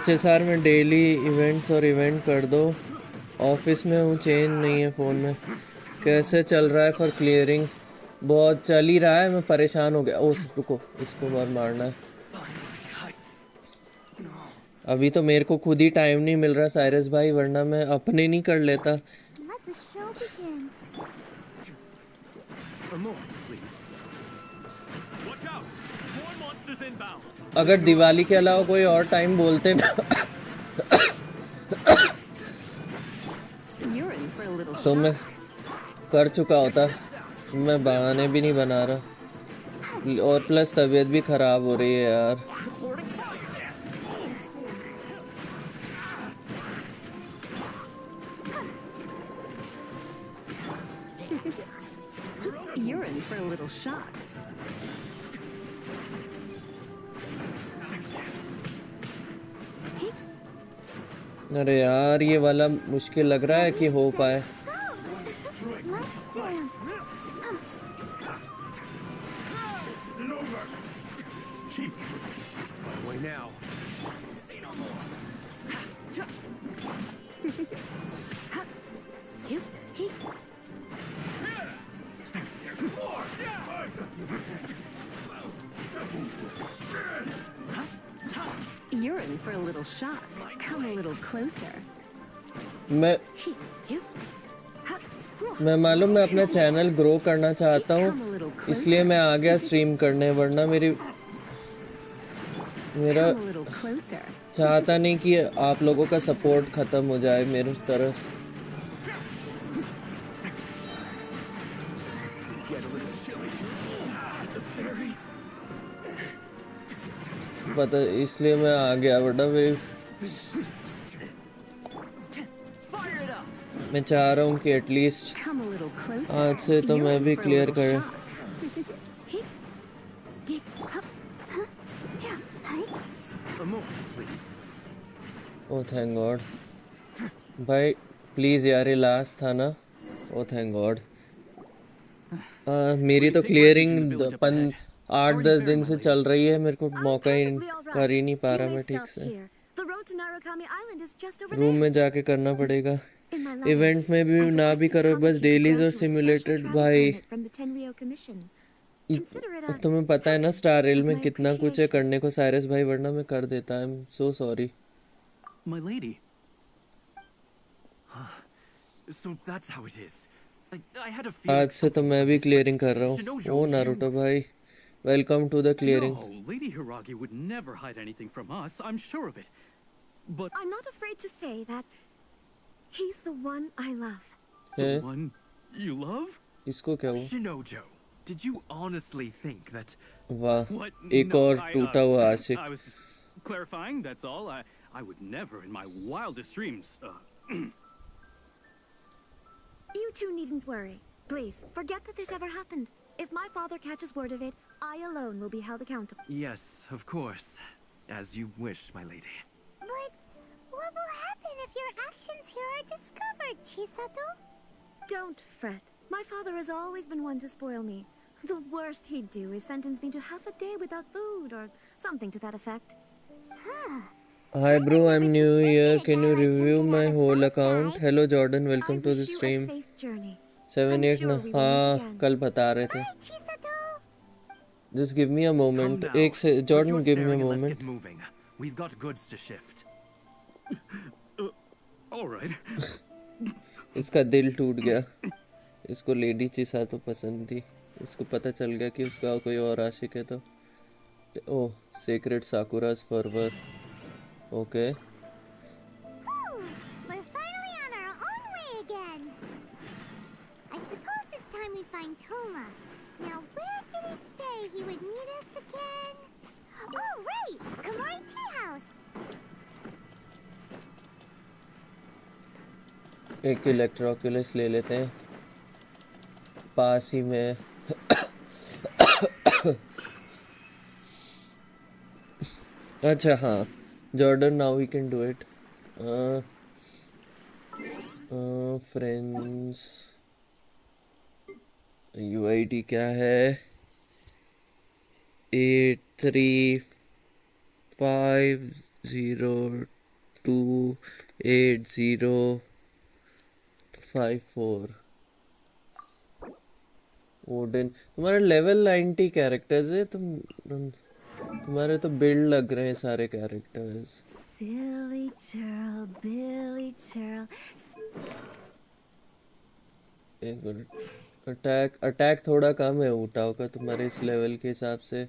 HSR में daily events और event कर दो। Office में हूँ, change नहीं है phone में। कैसे चल रहा है फॉर क्लियरिंग? बहुत चल ही रहा है, मैं परेशान हो गया। ओह रुको, इसको बहुत मारना है। अभी तो मेरे को खुद ही टाइम नहीं मिल रहा साइरस भाई, वरना मैं अपने नहीं कर लेता। Let the show begin. A moment, please. Watch out. More monsters inbound. अगर दिवाली के अलावा कोई और टाइम बोलते ना You're in for a little तो मैं shock. कर चुका होता। मैं बहाने भी नहीं बना रहा, और प्लस तबीयत भी खराब हो रही है यार। You're in for a little shock. अरे यार ये वाला मुश्किल लग रहा है कि हो पाए। Let's dance. Cheap tricks. Way now. You're in for a little shock. Come a little closer. मैं मालूम मैं अपना चैनल ग्रो करना चाहता हूँ, इसलिए मैं आ गया स्ट्रीम करने, वरना मेरा चाहता नहीं कि आप लोगों का सपोर्ट ख़त्म हो जाए मेरी तरफ। पता, इसलिए मैं आ गया, वरना मैं चाह रहा हूँ कि एटलीस्ट आज से तो मैं भी क्लियर करें। ओ थैंक गॉड भाई, प्लीज़ यार ये लास्ट था ना। ओ थैंक गॉड। मेरी तो क्लियरिंग 8-10 दिन से चल रही है, मेरे को मौका ही कर ही नहीं पा रहा मैं ठीक से। रूम में जाके करना पड़ेगा। इवेंट में भी ना भी करो, बस डेलीज और सिमुलेटेड। भाई तुम्हें पता है ना स्टार रेल में कितना कुछ है करने को साइरस भाई, वरना मैं कर देता। I am so sorry. My lady. So that's how it is. I had a आज से तो मैं भी क्लियरिंग कर रहा हूँ। ओ नारुतो भाई, Welcome to the clearing. No, Lady Hiragi would never hide anything from us. I'm sure of it. But I'm not afraid to say that he's the one I love. the one you love? इसको क्या हुआ? Shinojo, did you honestly think that... वाह, What? एक No, और टूटा हुआ आशिक. I was just clarifying, that's all. I would never in my wildest dreams. You two needn't worry. Please, forget that this ever happened. If my father catches word of it, I alone will be held accountable. Yes, of course. As you wish, my lady. But what will happen if your actions here are discovered, Chisato? Don't fret. My father has always been one to spoil me. The worst he'd do is sentence me to half a day without food or something to that effect. Hi bro, I'm new here. Can you review my whole account? Hello Jordan, welcome to the stream. 7-8 ना, हाँ कल बता रहे थे. Just give me a moment. एक से Jordan, give me a moment. Let's get moving. We've got goods to shift. All right. इसका दिल टूट गया. इसको लेडी चिसा तो पसंद थी. इसको पता चल गया कि उसका कोई और आशिक है तो. ओह, secret साकुरा's fervor. Okay. We're finally on our own way again. I suppose it's time we find Toma. Now, where did he say he would meet us again? Oh, right! Kamari Tea House. एक इलेक्ट्रोक्यूलस ले लेते हैं. पास ही में. अच्छा हाँ. Jordan, now we can do it. Friends. UID क्या है? 83502805 Odean. तुम्हारा लेवल 90 कैरेक्टर्स है. तुम्हारे तो बिल्ड लग रहे हैं सारे characters. Silly churl, Billy churl. एक मिनट. अटैक थोड़ा कम है उठाओ का तुम्हारे इस लेवल के हिसाब से.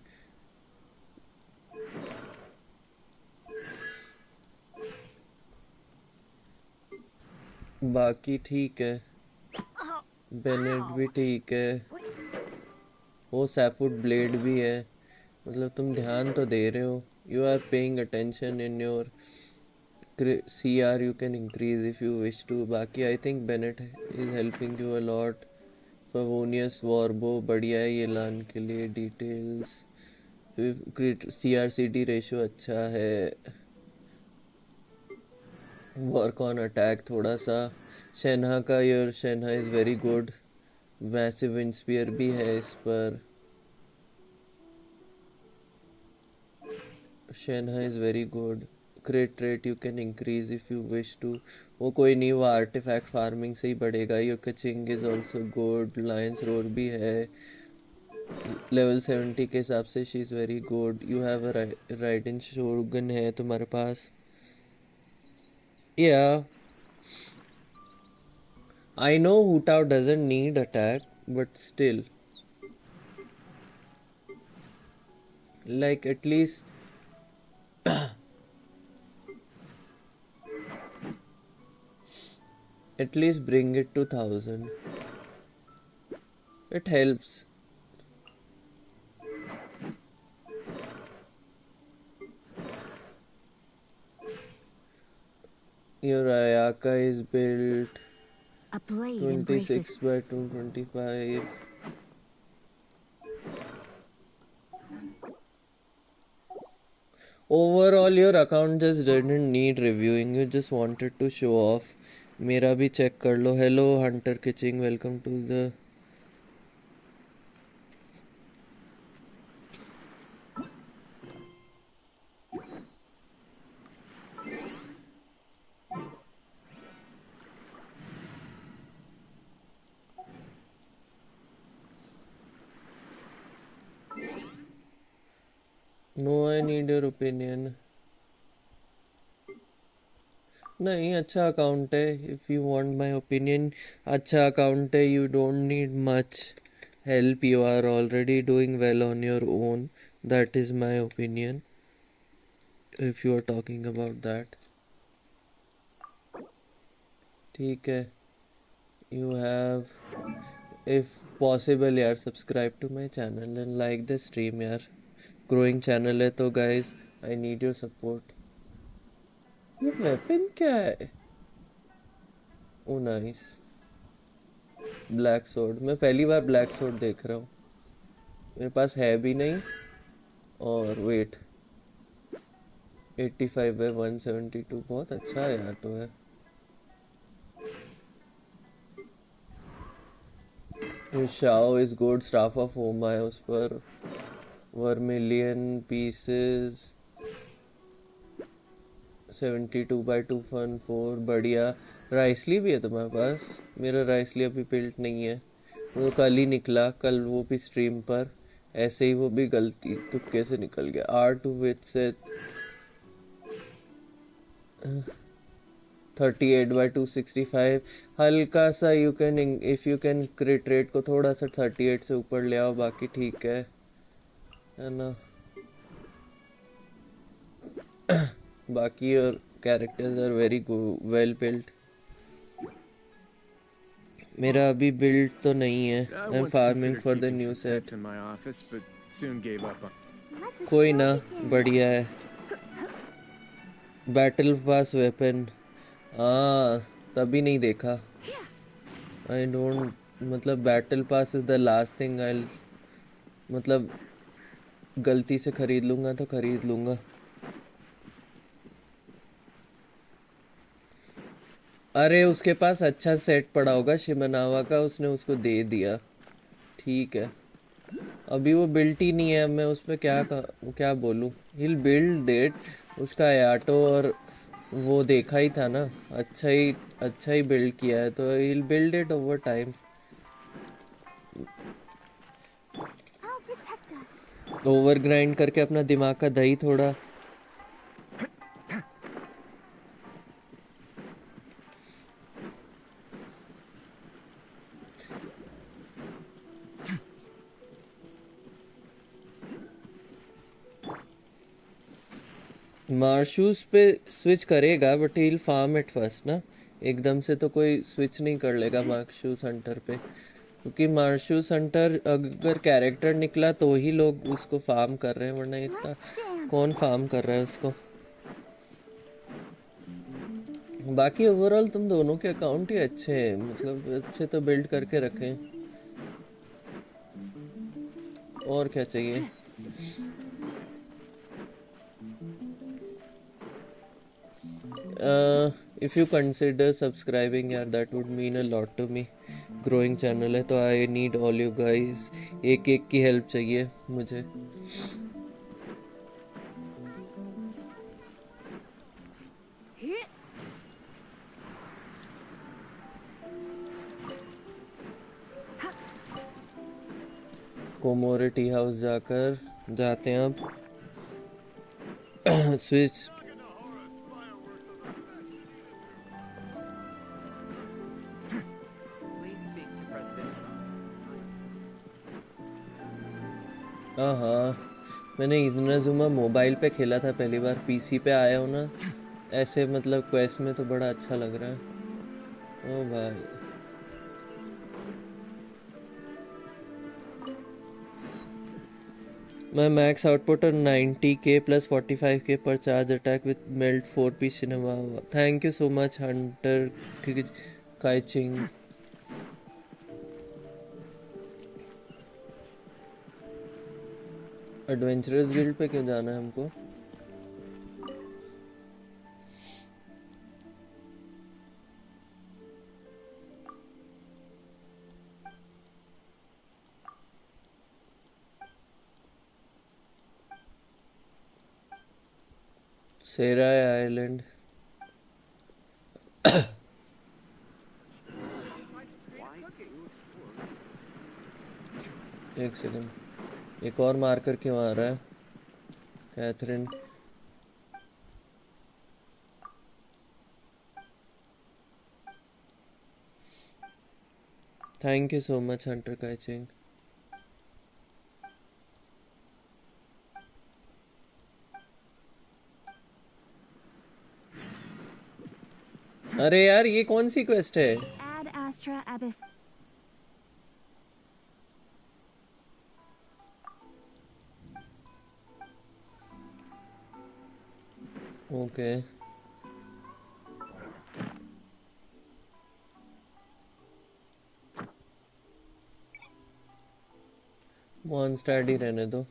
बाकी ठीक है. बेनेट भी ठीक है. वो सैफुड ब्लेड भी है. मतलब तुम ध्यान तो दे रहे हो. You are paying attention in your CR. You can increase if you wish to. बाकी I think Bennett is helping you a lot. Favonius Warbo बढ़िया है ये लान के लिए. Details. CRCD ratio अच्छा है. Work on attack थोड़ा सा. शेन्हा का your शेन्हा is very good. Massive wind spear भी है इस पर. Shenha is very good. Crit rate you can increase if you wish to. वो कोई नहीं, वो artifact farming से ही बढ़ेगा. Your catching is also good. Lion's roar भी है. Level 70 के हिसाब से she is very good. You have a Raiden Shogun है तुम्हारे पास. Yeah. I know Hu Tao doesn't need attack, but still. Like at least at least bring it to 1000. It helps. Your Ayaka is built A blade 26 by 225. Overall, your account just didn't need reviewing. You just wanted to show off. मेरा भी check कर लो. Hello Hunter Kitching, welcome to the No, I need your opinion. नहीं, अच्छा account है. If you want my opinion, अच्छा account है. You don't need much. help. You are already doing well on your own. That is my opinion. If you are talking about that. ठीक है. You have, if possible यार, subscribe to my channel and like the stream यार. Growing channel है तो guys, I need your support. ये weapon क्या है? Oh nice. Black sword. मैं पहली बार ब्लैक सोर्ड देख रहा हूँ. मेरे पास है भी नहीं. और वेट 85 है 172. बहुत अच्छा है यार. तो है Shao is good. Staff of होमा है उस पर. Vermilion pieces 72/214. बढ़िया. राइसली भी है तुम्हारे पास. मेरा राइसली अभी बिल्ट नहीं है. वो कल ही निकला. कल वो भी स्ट्रीम पर ऐसे ही वो भी गलती तुक्के से निकल गया. R2 विथ से 38/265. हल्का सा you can, if you can क्रिट rate को थोड़ा सा 38 से ऊपर ले आओ. बाकी ठीक है ना. बाकी और characters are very well built. मेरा अभी बिल्ड तो नहीं है. I am farming for the new set. कोई ना. बढ़िया है. Battle pass weapon. हाँ तभी नहीं देखा. आई डोंट, मतलब battle pass is the last thing I, मतलब गलती से खरीद लूँगा तो खरीद लूँगा. अरे उसके पास अच्छा सेट पड़ा होगा शिमनावा का. उसने उसको दे दिया. ठीक है. अभी वो बिल्ट ही नहीं है. मैं उस पर क्या बोलूँ. हिल बिल्ड इट. उसका याटो और वो देखा ही था ना. अच्छा ही बिल्ड किया है तो हिल build it over time. Over grind करके अपना दिमाग का दही थोड़ा. मार्शूज पे स्विच करेगा but heal farm at first ना. एकदम से तो कोई स्विच नहीं कर लेगा मार्शूज हंटर पे. क्योंकि मार्शूज हंटर अगर कैरेक्टर निकला तो ही लोग उसको फार्म कर रहे हैं. वरना इतना कौन फार्म कर रहा है उसको. बाकी ओवरऑल तुम दोनों के अकाउंट ही अच्छे हैं. मतलब अच्छे तो बिल्ड करके रखें. और क्या चाहिए. If you consider subscribing यार, that would mean a lot to me. Growing channel है तो I need all you guys. एक की हेल्प चाहिए मुझे. कोमोरिटी हाउस जाते हैं अब. स्विच. हाँ मैंने इनाजुमा मोबाइल पे खेला था पहली बार. पीसी पे आया हूँ ना ऐसे. मतलब क्वेस्ट में तो बड़ा अच्छा लग रहा है. ओ भाई. My max output on 90k plus 45k per charge attack with melt 4p cinema. Thank you so much Hunter Kaiching. Adventurers guild पे क्यों जाना है हमको. Seirai island. एक सेकंड. एक और मार्कर क्यों आ रहा है. Katheryne. Thank you so much Hunter Kaiching. अरे यार ये कौन सी क्वेस्ट है? Ad Astra Abyss. Okay one study रहने दो,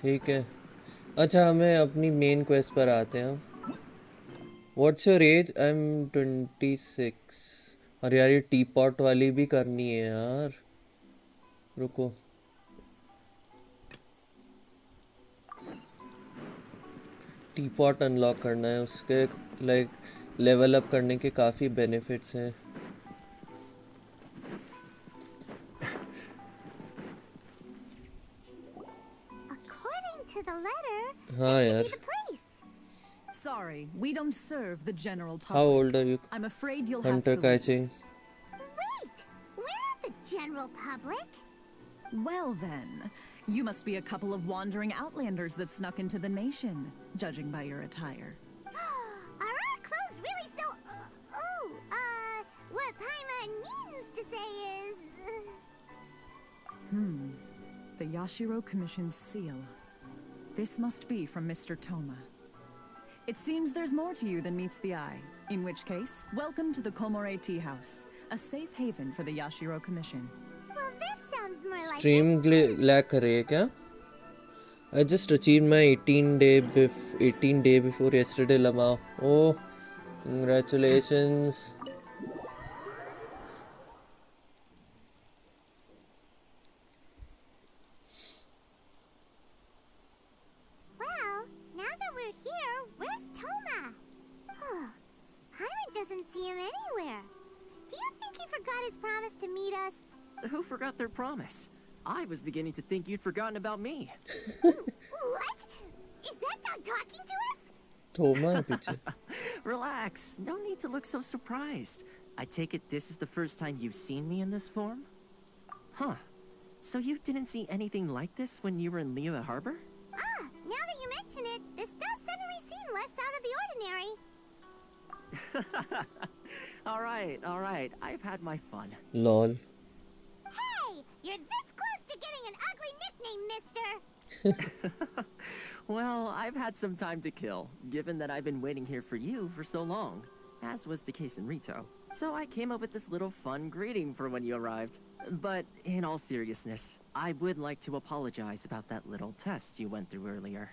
ठीक है। अच्छा हमें अपनी मेन क्वेस्ट पर आते हैं। What's your age? I am 26। अरे यार ये टी पॉट वाली भी करनी है यार, रुको। टी पॉट अनलॉक करना है, उसके लाइक लेवल अप करने के काफ़ी बेनिफिट्स हैं। According to the letter, हाँ this यार। should be the place. Sorry, we don't serve the general public. How old are you? I'm afraid you'll have Hunter to catching. Wait, we're not the general public. Well then, you must be a couple of wandering outlanders that snuck into the nation, judging by your attire. Are our clothes really so? What Paimon means to say is. The Yashiro Commission's seal. This must be from Mr. Toma. It seems there's more to you than meets the eye. In which case, welcome to the Komore Tea House, a safe haven for the Yashiro Commission. Well, that sounds more like. Stream lag कर रही है क्या? I just achieved my 18 day before yesterday lama. Oh, congratulations. Well, now that we're here, where's Toma? Paimon doesn't see him anywhere. Do you think he forgot his promise to meet us? Who forgot their promise? I was beginning to think you'd forgotten about me. What? Is that dog talking to us? Toma है पीछे। Relax. No need to look so surprised. I take it this is the first time you've seen me in this form? Huh. So you didn't see anything like this when you were in Liyue Harbor? Now that you mention it, this does suddenly seem less out of the ordinary. All right. I've had my fun. Lol. Hey, you're this close to getting an ugly nickname, mister. Well, I've had some time to kill, given that I've been waiting here for you for so long, as was the case in Rito. So I came up with this little fun greeting for when you arrived. But in all seriousness, I would like to apologize about that little test you went through earlier.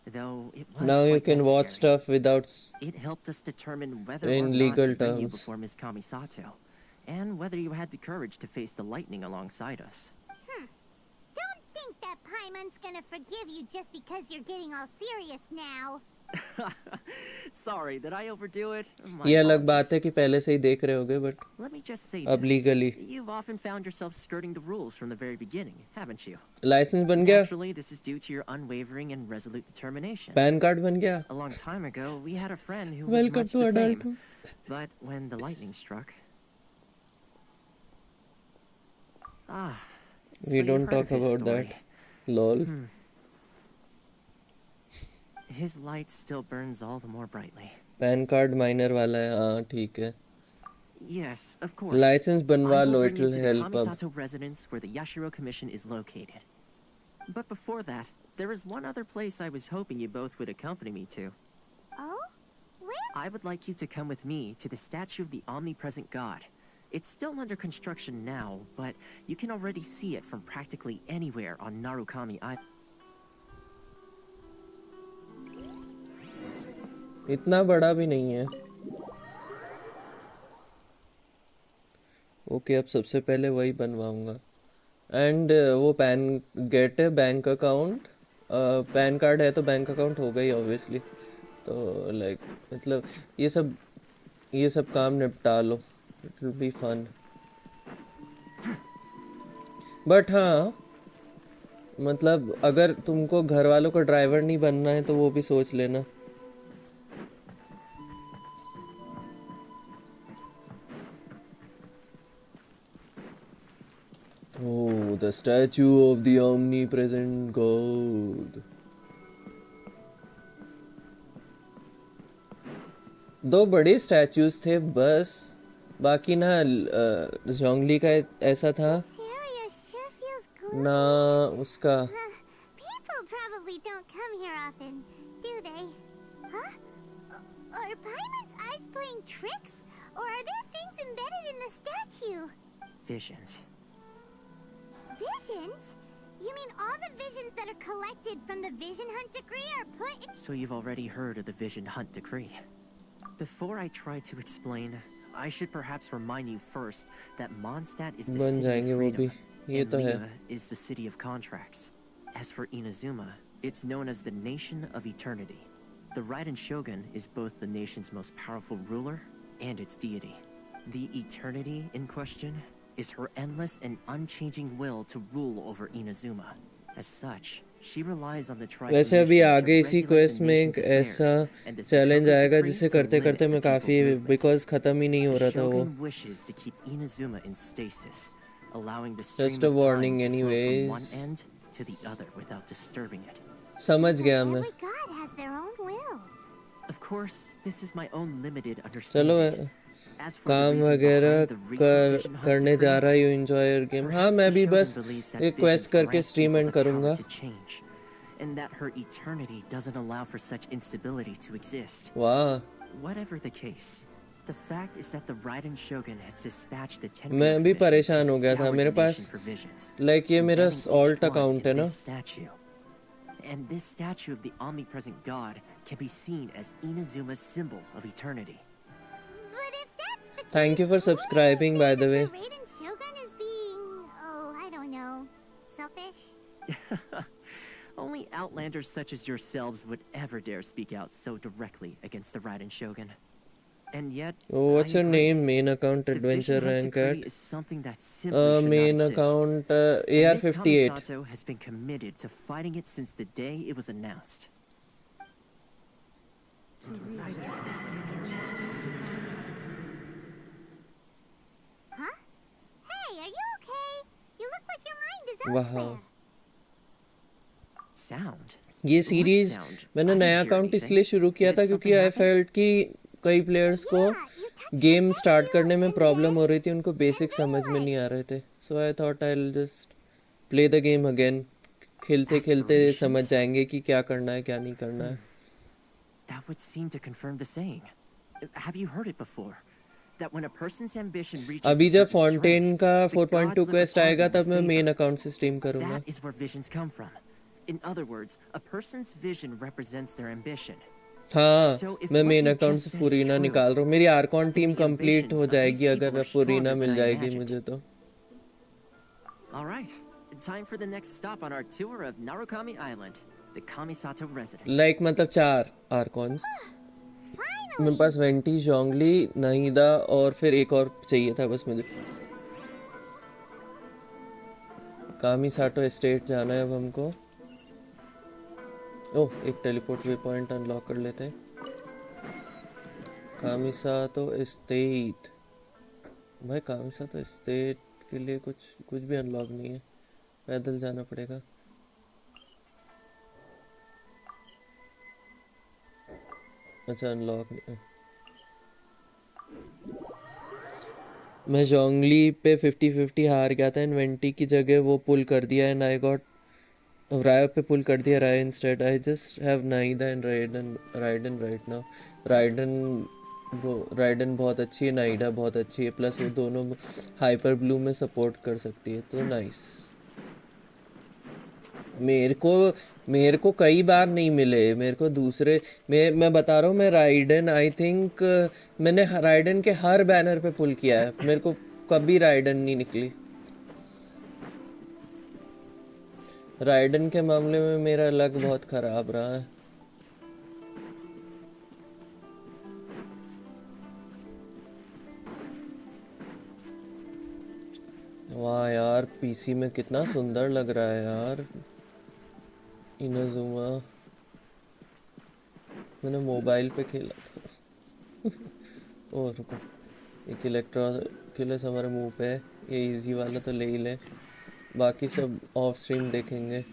Though it was Now you quite can watch necessary. stuff without It helped us determine whether or in not legal to bring you terms. before Miss Kamisato, and whether you had the courage to face the lightning alongside us. Don't think that Paimon's gonna forgive you just because you're getting all serious now. Sorry, did I overdo it? My ये अलग apologies. बात है कि पहले से ही देख रहे होगे, but Let me just say अब this. legally You've often found yourself skirting the rules from the very beginning, haven't you? Licence बन गया, Naturally, this is due to your unwavering and resolute determination. Pan card बन गया। A long time ago, we had a friend who was Welcome much to the same. adulthood. But when the lightning struck... so We you've don't heard talk of his about story. that. Lol. His light still burns all the more brightly. Pan card minor वाला है, हाँ ठीक है। Yes, of course. Licence बनवा I will low, bring it you will to the help अब। Kamisato residence where the Yashiro Commission is located. But before that, there is one other place I was hoping you both would accompany me to. Oh? Where? I would like you to come with me to the statue of the omnipresent god. It's still under construction now, but you can already see it from practically anywhere on Narukami Island. इतना बड़ा भी नहीं है। Okay अब सबसे पहले वही बनवाऊंगा। And वो पैन गेट है बैंक अकाउंट, पैन कार्ड है तो बैंक अकाउंट होगा ही ऑब्वियसली। तो लाइक मतलब ये सब काम निपटा लो, it will be fun. But हाँ मतलब अगर तुमको घर वालों को ड्राइवर नहीं बनना है तो वो भी सोच लेना। Oh, the statue of the omnipresent God. 2 बड़े स्टैचूज थे बस, बाकी ना जोंगली का ऐसा था ना उसका। People probably don't come here often, do they? Huh? Are Paimon's eyes playing tricks? Or are there things embedded in the statue? Visions. Visions? You mean all the visions that are collected from the Vision Hunt decree are put in... So you've already heard of the Vision Hunt decree. Before I try to explain, I should perhaps remind you first that Mondstadt is the बन city जाएंगे of वो भी, freedom, ये and तो है। Ria is the city of contracts. As for Inazuma, it's known as the Nation of Eternity. The Raiden Shogun is both the nation's most powerful ruler and its deity. The Eternity in question is her endless and unchanging will to rule over Inazuma. As such, she relies on the वैसे अभी आगे इसी quest में एक ऐसा challenge आएगा जिसे करते करते मैं काफ़ी, बिकॉज ख़त्म ही नहीं हो रहा था वो। wishes to keep Inazuma in stasis, allowing the Just stream a of time warning to flow from one anyways. end to the other without disturbing it. समझ गया मैं। Every god has their own will. Of course, this is my own limited चलो understanding. As for the काम reason वगैरह behind the recent Vision Hunt करने decree, जा रहा है। You enjoy your game. हाँ perhaps मैं the भी Shogun बस believes that एक visions क्वेस्ट करके grant stream people and the power करूँगा। to change, and that her eternity doesn't allow for such instability to exist. वाह, Whatever the case, the fact is that the Raiden Shogun has dispatched the Tenryou मैं भी Commission परेशान to हो गया था। scour मेरे the pass nation for visions, like ये मेरा embedding each alt one account है in ना। this statue. And this statue of the omnipresent god can be seen as Inazuma's symbol of eternity. But if that's the case, thank you for subscribing by the way. the Raiden Shogun is being, oh, I don't know, selfish? Only outlanders such as yourselves would ever dare speak out so directly against the Raiden Shogun. And yet, what's your I agree. Name? Main account The adventure Vision Hunt rank decree at is something that simply should main not exist. Account And Miss AR58। Kamisato has been committed to fighting it since the day it was announced. Huh? Hey, are you okay? You look like your mind is वाह, elsewhere. Sound? ये What series sound? मैंने I didn't नया hear account anything. इसलिए शुरू किया Did था क्योंकि something आई happen? Felt कि कई प्लेयर्स को गेम स्टार्ट करने में प्रॉब्लम हो रही थी, उनको बेसिक समझ में नहीं आ रहे थे। So I thought I will just play the game again. खेलते खेलते समझ जाएंगे कि क्या करना है क्या नहीं करना है। That would seem to confirm the saying. Have you heard it before? That when a person's ambition reaches अभी a जब certain फॉन्टेन strength, का the 4.2 gods look quest upon आएगा them तब with मैं मेन favor. अकाउंट से stream करूँगा। That is where visions come from. In other words, a person's vision represents their ambition. हाँ, So if मैं what main you account just से said is Furina true, निकाल रहा हूँ। मेरी archon team then the complete ambitions हो of these जाएगी people अगर are फुरीना stronger मिल than I जाएगी imagined. मुझे तो। All right, time for the next stop on our tour of Narukami Island, the Kamisato residence. Like मतलब 4 आर्कॉन्स मेरे पास। वेंटी, जोंगली, नाहिदा और फिर एक और चाहिए था बस मुझे। कामिसाटो एस्टेट जाना है अब हमको। ओह, एक टेलीपोर्ट वे पॉइंट अनलॉक कर लेते हैं। कामिसाटो एस्टेट भाई, कामिसाटो एस्टेट के लिए कुछ भी अनलॉक नहीं है, पैदल जाना पड़ेगा। अच्छा, अनलॉक नहीं। मैं जोंगली पे 50-50 हार गया था। इन्वेंटी की जगह वो पुल कर दिया एंड आई गॉट रायो पे पुल कर दिया। रायो instead I just have Nahida and Raiden right now. Raiden बहुत अच्छी है, नाइडा बहुत अच्छी है, प्लस वो दोनों हाइपर ब्लू में सपोर्ट कर सकती है, तो नाइस। मेरे को कई बार नहीं मिले। मेरे को दूसरे मैं बता रहा हूँ, मैं राइडन आई थिंक मैंने राइडन के हर बैनर पे पुल किया है, मेरे को कभी राइडन नहीं निकली। राइडन के मामले में मेरा लक बहुत खराब रहा है। वाह यार, पीसी में कितना सुंदर लग रहा है यार इनाजुमा। मैंने मोबाइल पे खेला था। ओह रुको, एक इलेक्ट्रोकिलस हमारे मुंह पे है, ये इजी वाला तो ले ही ले, बाकी सब ऑफ स्ट्रीम देखेंगे।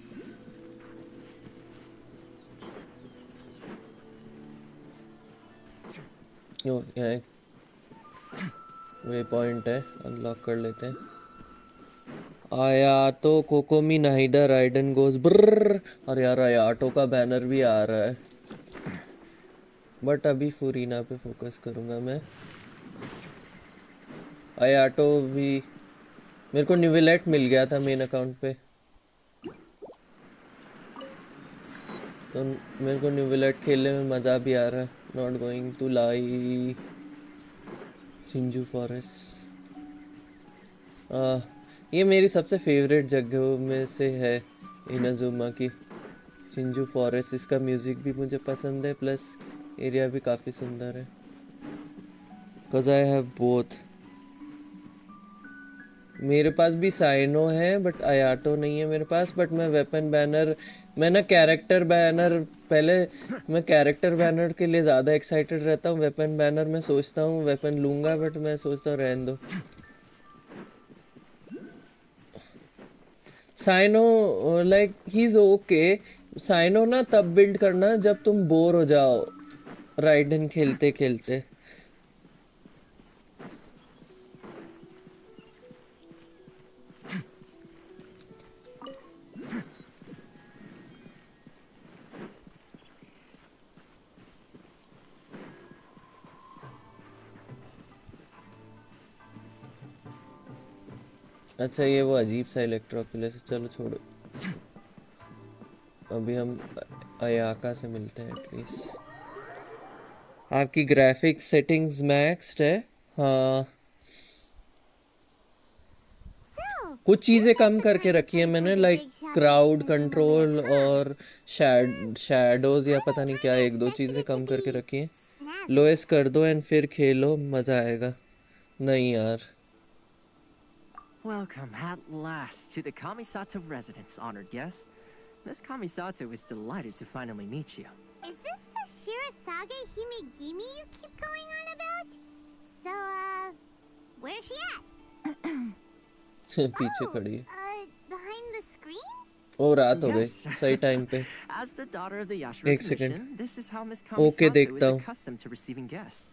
ओ यहाँ वे पॉइंट है, अनलॉक कर लेते हैं। आया तो कोकोमी नाहिदा राइडन गोज ब्रर। और यार आयाटो का बैनर भी आ रहा है, बट अभी फुरीना पे फोकस करूंगा मैं। आयाटो भी मेरे को न्यूविलेट मिल गया था मेन अकाउंट पे, तो मेरे को न्यूविलेट खेलने में मज़ा भी आ रहा है। Not going to lie Chinju forest, ये मेरी सबसे फेवरेट जगहों में से है इनाजुमा की, चिंजू फॉरेस्ट। इसका म्यूज़िक भी मुझे पसंद है, प्लस एरिया भी काफ़ी सुंदर है। Because I have both. मेरे पास भी साइनो है बट आयाटो नहीं है मेरे पास। बट मैं वेपन बैनर, मैं ना कैरेक्टर बैनर, पहले मैं कैरेक्टर बैनर के लिए ज़्यादा एक्साइटेड रहता हूँ। वेपन बैनर मैं सोचता हूँ वेपन लूँगा, बट मैं सोचता हूँ रहने दो। Cyno like he is okay. Cyno ना तब बिल्ड करना जब तुम बोर हो जाओ राइडन खेलते खेलते। अच्छा ये वो अजीब सा इलेक्ट्रोकुलस है, चलो छोड़ो। अभी हम अयाका से मिलते हैं एटलीस्ट। आपकी ग्राफिक्स सेटिंग्स मैक्स्ड है? हाँ, कुछ चीज़ें कम करके रखी है मैंने, लाइक क्राउड कंट्रोल और शैडोज या पता नहीं क्या, एक दो चीज़ें कम करके रखी हैं। लोएस कर दो एंड फिर खेलो, मज़ा आएगा। नहीं यार। Welcome at last to the Kamisato residence, honored guests. Miss Kamisato is delighted to finally meet you. Is this the Shirasage Himegimi you keep going on about? So, where's she at? पीछे खड़ी है। Behind the screen? ओ रात हो गई, सही time पे। As the daughter of the Yashiro एक second. Commission, this is how Miss Kamisato is accustomed to receiving guests.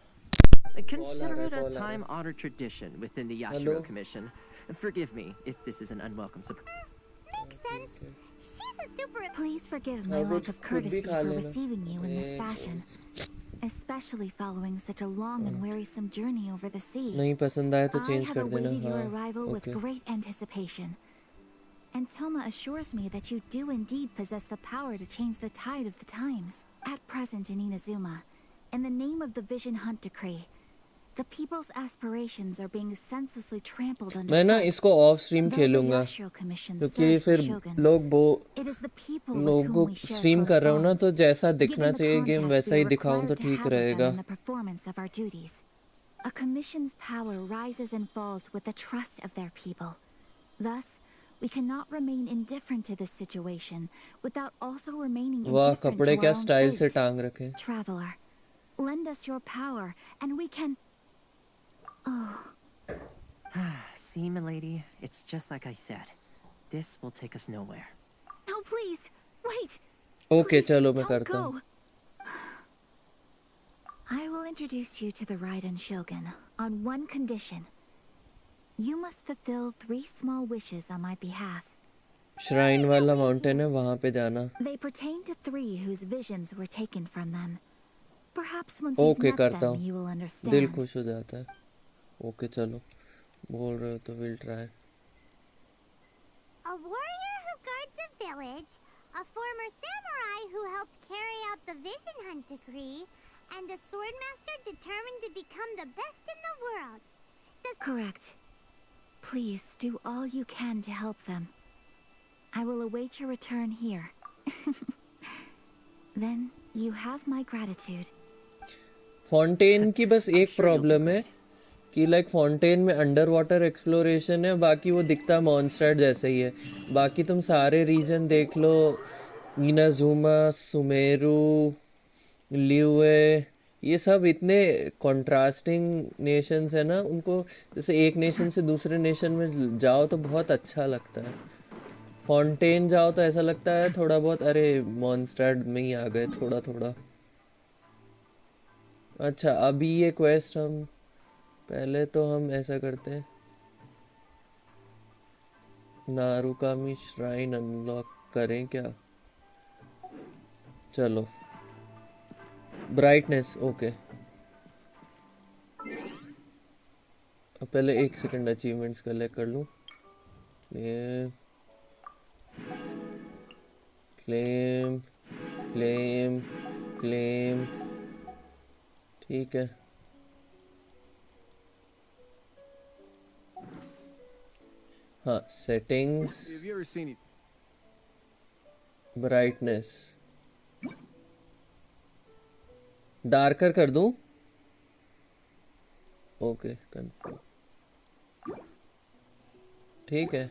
Consider it a time-honored tradition within the Yashiro Commission. Forgive me if this is an unwelcome surprise. Makes sense. She's a super... Please forgive my lack of courtesy for receiving you in this fashion. Especially following such a long and wearisome journey over the sea. नहीं पसंद आया तो change कर देना। I have awaited your arrival with great anticipation. And Toma assures me that you do indeed possess the power to change the tide of the times. At present in Inazuma, in the name of the Vision Hunt Decree, the people's aspirations are being senselessly trampled under. मैं ना इसको of stream खेलूंगा क्योंकि फिर लोगों को stream कर रहा हूँ ना, तो जैसा दिखना चाहिए गेम वैसा ही दिखाऊं तो ठीक रहेगा। A commission's power rises and falls with the trust of their people. Thus, we cannot remain indifferent to this situation without also remaining indifferent to कपड़े क्या our own स्टाइल से fate. टांग रखे। Traveler, lend us your power and we can... Oh. See, milady, it's just like I said. This will take us nowhere. No, please, wait. Okay, Please, चलो मैं don't करता go. हूँ। I will introduce you to the Raiden Shogun on one condition. You must fulfill 3 small wishes on my behalf. Shrine वाला mountain है, वहाँ पे जाना। They pertain to 3 whose visions were taken from them. Perhaps once you've met करता them, हूँ, you will understand. दिल खुश हो जाता है। ओके चलो, बोल रहे हो तो will try. A warrior who guards a village, a former samurai who helped carry out the Vision Hunt Decree, and a swordmaster determined to become the best in the world. Correct. Please do all you can to help them. I will await your return here. Then you have my gratitude. Fountain की बस एक problem है कि like fountain में under water exploration है, बाकी वो दिखता मॉन्स्टर जैसे ही है। बाकी तुम सारे रीजन देख लो, इनाजुमा, सुमेरु, लियुए, ये सब इतने कॉन्ट्रास्टिंग नेशंस है ना, उनको जैसे एक नेशन से दूसरे नेशन में जाओ तो बहुत अच्छा लगता है। फाउंटेन जाओ तो ऐसा लगता है थोड़ा बहुत अरे मॉन्स्टर में ही आ गए थोड़ा थोड़ा। अच्छा अभी ये क्वेस्ट हम पहले तो हम ऐसा करते हैं, नारुकामी श्राइन अनलॉक करें क्या? चलो ब्राइटनेस ओके। अब पहले 1 सेकंड अचीवमेंट्स कलेक्ट कर लूँ। ये क्लेम क्लेम क्लेम ठीक है। हाँ settings Have you ever seen these? Brightness darker कर दूं? ओके कंफर्म ठीक है।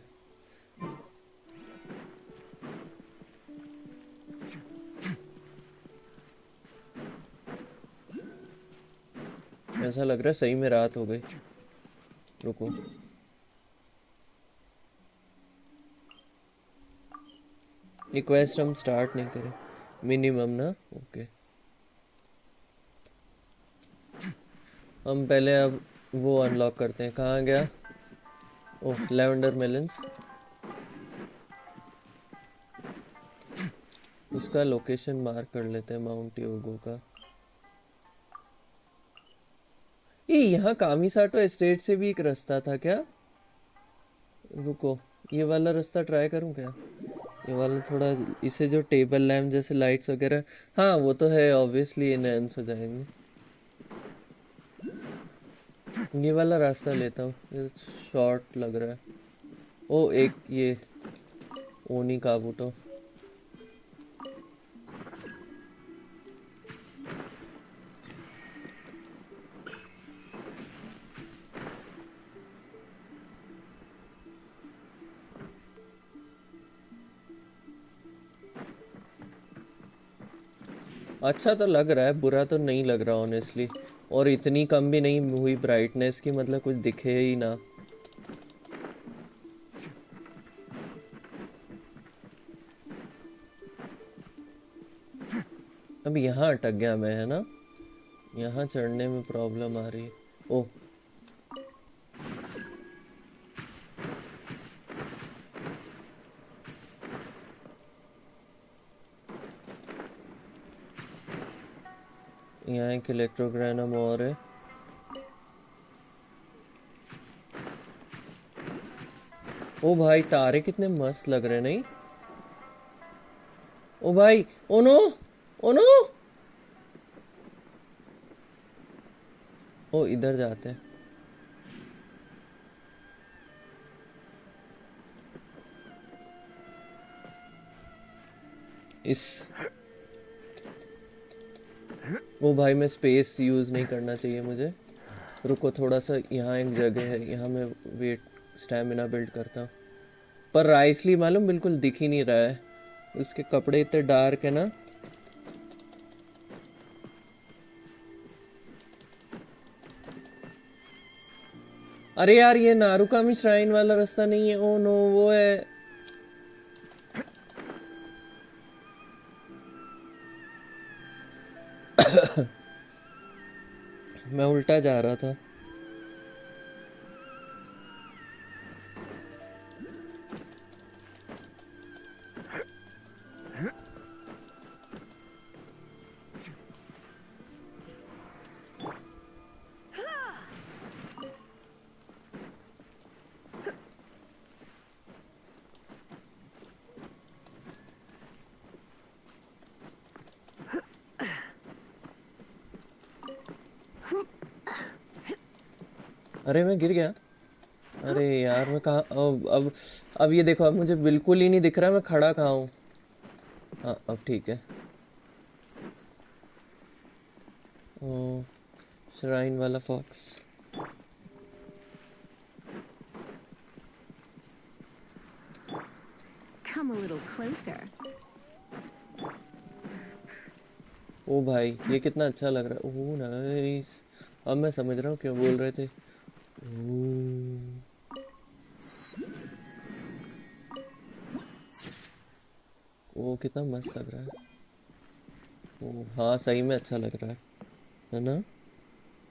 ऐसा लग रहा है सही में रात हो गई। रुको रिक्वेस्ट हम स्टार्ट नहीं करें मिनिमम ना ओके। हम पहले अब वो अनलॉक करते हैं। कहाँ गया? ओह लेवेंडर मेलन्स। उसका लोकेशन मार्क कर लेते हैं माउंट योगो का। ये यहाँ कामिसाटो एस्टेट से भी एक रास्ता था क्या? रुको ये वाला रास्ता ट्राई करूँ क्या? ये वाला थोड़ा इसे जो टेबल लैम्प जैसे लाइट्स वगैरह, हाँ वो तो है ऑब्वियसली एनहांस हो जाएंगे। ये वाला रास्ता लेता हूँ, ये शॉर्ट लग रहा है। ओ एक ये ओनी काबूटो। अच्छा तो लग रहा है, बुरा तो नहीं लग रहा ऑनेस्टली। और इतनी कम भी नहीं हुई ब्राइटनेस की, मतलब कुछ दिखे ही ना। अब यहाँ अटक गया मैं, है ना? यहाँ चढ़ने में प्रॉब्लम आ रही है। ओह यहाँ एक इलेक्ट्रोग्रानम और है। ओ भाई तारे कितने मस्त लग रहे हैं नहीं? ओ भाई ओ नो ओ नो। ओ इधर जाते हैं। इस ओ भाई मैं स्पेस यूज़ नहीं करना चाहिए मुझे। रुको थोड़ा सा, यहाँ एक जगह है, यहाँ मैं वेट स्टैमिना बिल्ड करता हूँ। पर राइसली मालूम बिल्कुल दिख ही नहीं रहा है, उसके कपड़े इतने डार्क है ना। अरे यार ये नारुकामी श्राइन वाला रास्ता नहीं है। ओ नो वो है। मैं उल्टा जा रहा था। अरे मैं गिर गया। अरे यार मैं कहाँ अब ये देखो, अब मुझे बिल्कुल ही नहीं दिख रहा मैं खड़ा कहाँ हूँ। हाँ अब ठीक है। ओ श्राइन वाला fox. Come a little closer. ओ भाई ये कितना अच्छा लग रहा है। Oh nice. अब मैं समझ रहा हूँ क्यों बोल रहे थे। ओ कितना मस्त लग रहा है। ओ हाँ सही में अच्छा लग रहा है ना?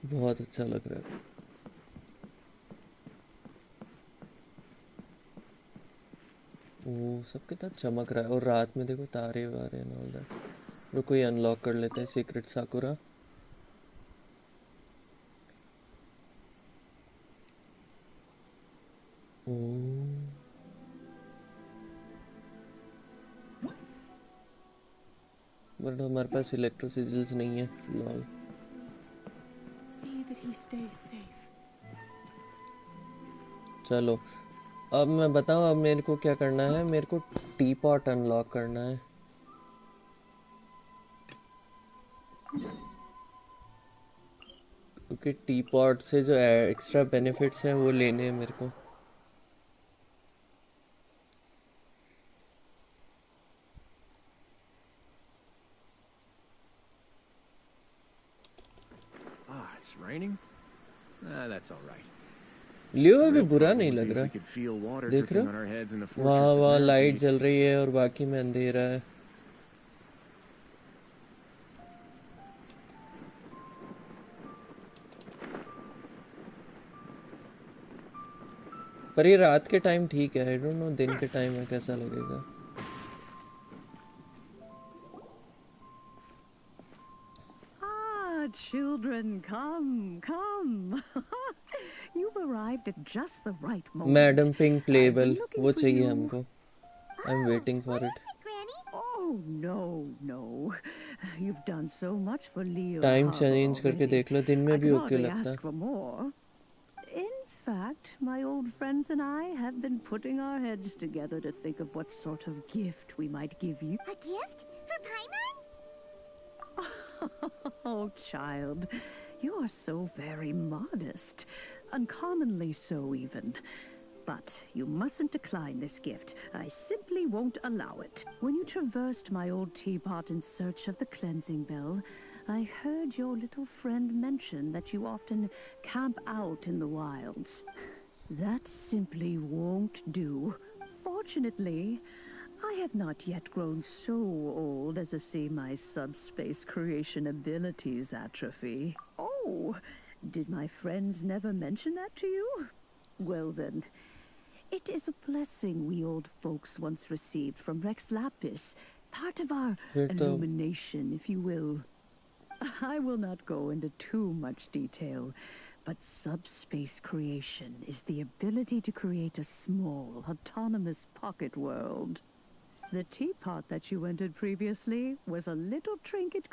बहुत अच्छा लग रहा है। वो सब कितना चमक रहा है और रात में देखो तारे वारे एंड ऑल दैट। रुको ये अनलॉक कर लेते हैं सीक्रेट साकुरा। बट हमारे पास इलेक्ट्रो सिजिल्स नहीं है। लॉल। चलो अब मैं बताऊं अब मेरे को क्या करना है। मेरे को टी पॉट अनलॉक करना है। क्योंकि टी पॉट से जो एक्स्ट्रा बेनिफिट्स हैं वो लेने हैं मेरे को। It's raining? That's all right. लियो अभी बुरा नहीं लग रहा। देख रहे हो वहाँ लाइट जल रही है और बाकी में अंधेरा है। पर ये रात के टाइम ठीक है। आई डोंट नो दिन के टाइम में कैसा लगेगा। Children, come. You've arrived at just the right moment. Madam pink payable वो चाहिए हमको। I'm waiting for it. Oh no. You've done so much for Leo. Time change करके देख लो दिन में भी ओके लगता है। Ask for more. In fact, my old friends and I have been putting our heads together to think of what sort of gift we might give you. A gift? For Paimon? Oh, child, you are so very modest. Uncommonly so, even. But you mustn't decline this gift. I simply won't allow it. When you traversed my old teapot in search of the cleansing bell, I heard your little friend mention that you often camp out in the wilds. That simply won't do. Fortunately, I have not yet grown so old as to see my subspace creation abilities atrophy. Oh, did my friends never mention that to you? Well then, it is a blessing we old folks once received from Rex Lapis, part of our illumination, if you will. I will not go into too much detail, but subspace creation is the ability to create a small, autonomous pocket world. The teapot that you entered previously was a little trinket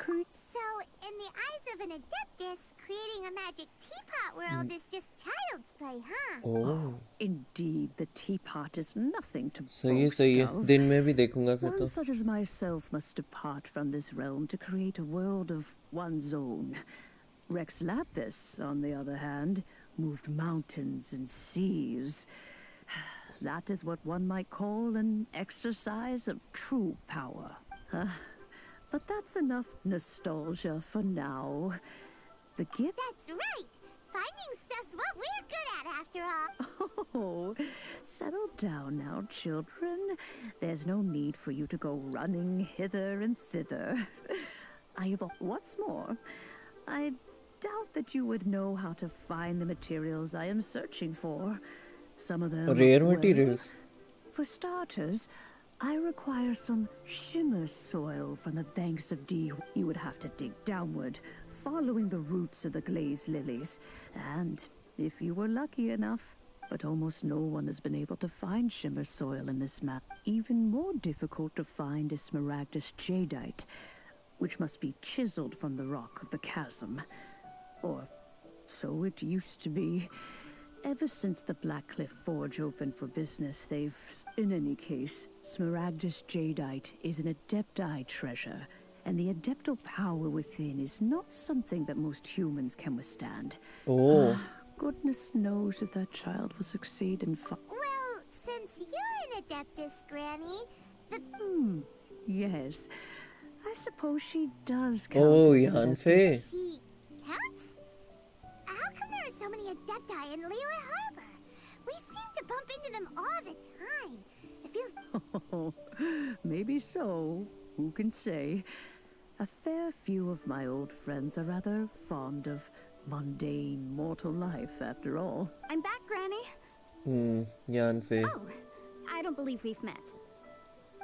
So, in the eyes of an adeptus, creating a magic teapot world is just child's play, huh? Oh. Indeed, the teapot is nothing to boast सही है of. दिन में भी देखूंगा फिर तो। One such as myself must depart from this realm to create a world of one's own. Rex Lapis, on the other hand, moved mountains and seas. That is what one might call an exercise of true power. But that's enough nostalgia for now. The gift... That's right! Finding stuff's what we're good at, after all. Oh, settle down now, children. There's no need for you to go running hither and thither. What's more, I doubt that you would know how to find the materials I am searching for. Some of them rare materials. For starters, I require some shimmer soil from the banks of D. You would have to dig downward, following the roots of the glazed lilies. And if you were lucky enough, but almost no one has been able to find shimmer soil in this map. Even more difficult to find is smaragdus jadeite, which must be chiseled from the rock of the chasm. Or so it used to be. Ever since the Blackcliff Forge opened for business, in any case, smaragdus jadeite is an adepti treasure, and the adeptal power within is not something that most humans can withstand. Oh. Goodness knows if that child will succeed in Well, since you're an adeptus, Granny, yes. I suppose she does count Oh, as an Yanfei. She counts? How come there are so many adepti in Liyue Harbor? We seem to bump into them all the time. It feels... Maybe so. Who can say? A fair few of my old friends are rather fond of Mundane mortal life, after all. I'm back, Granny. Yanfei. Oh, I don't believe we've met.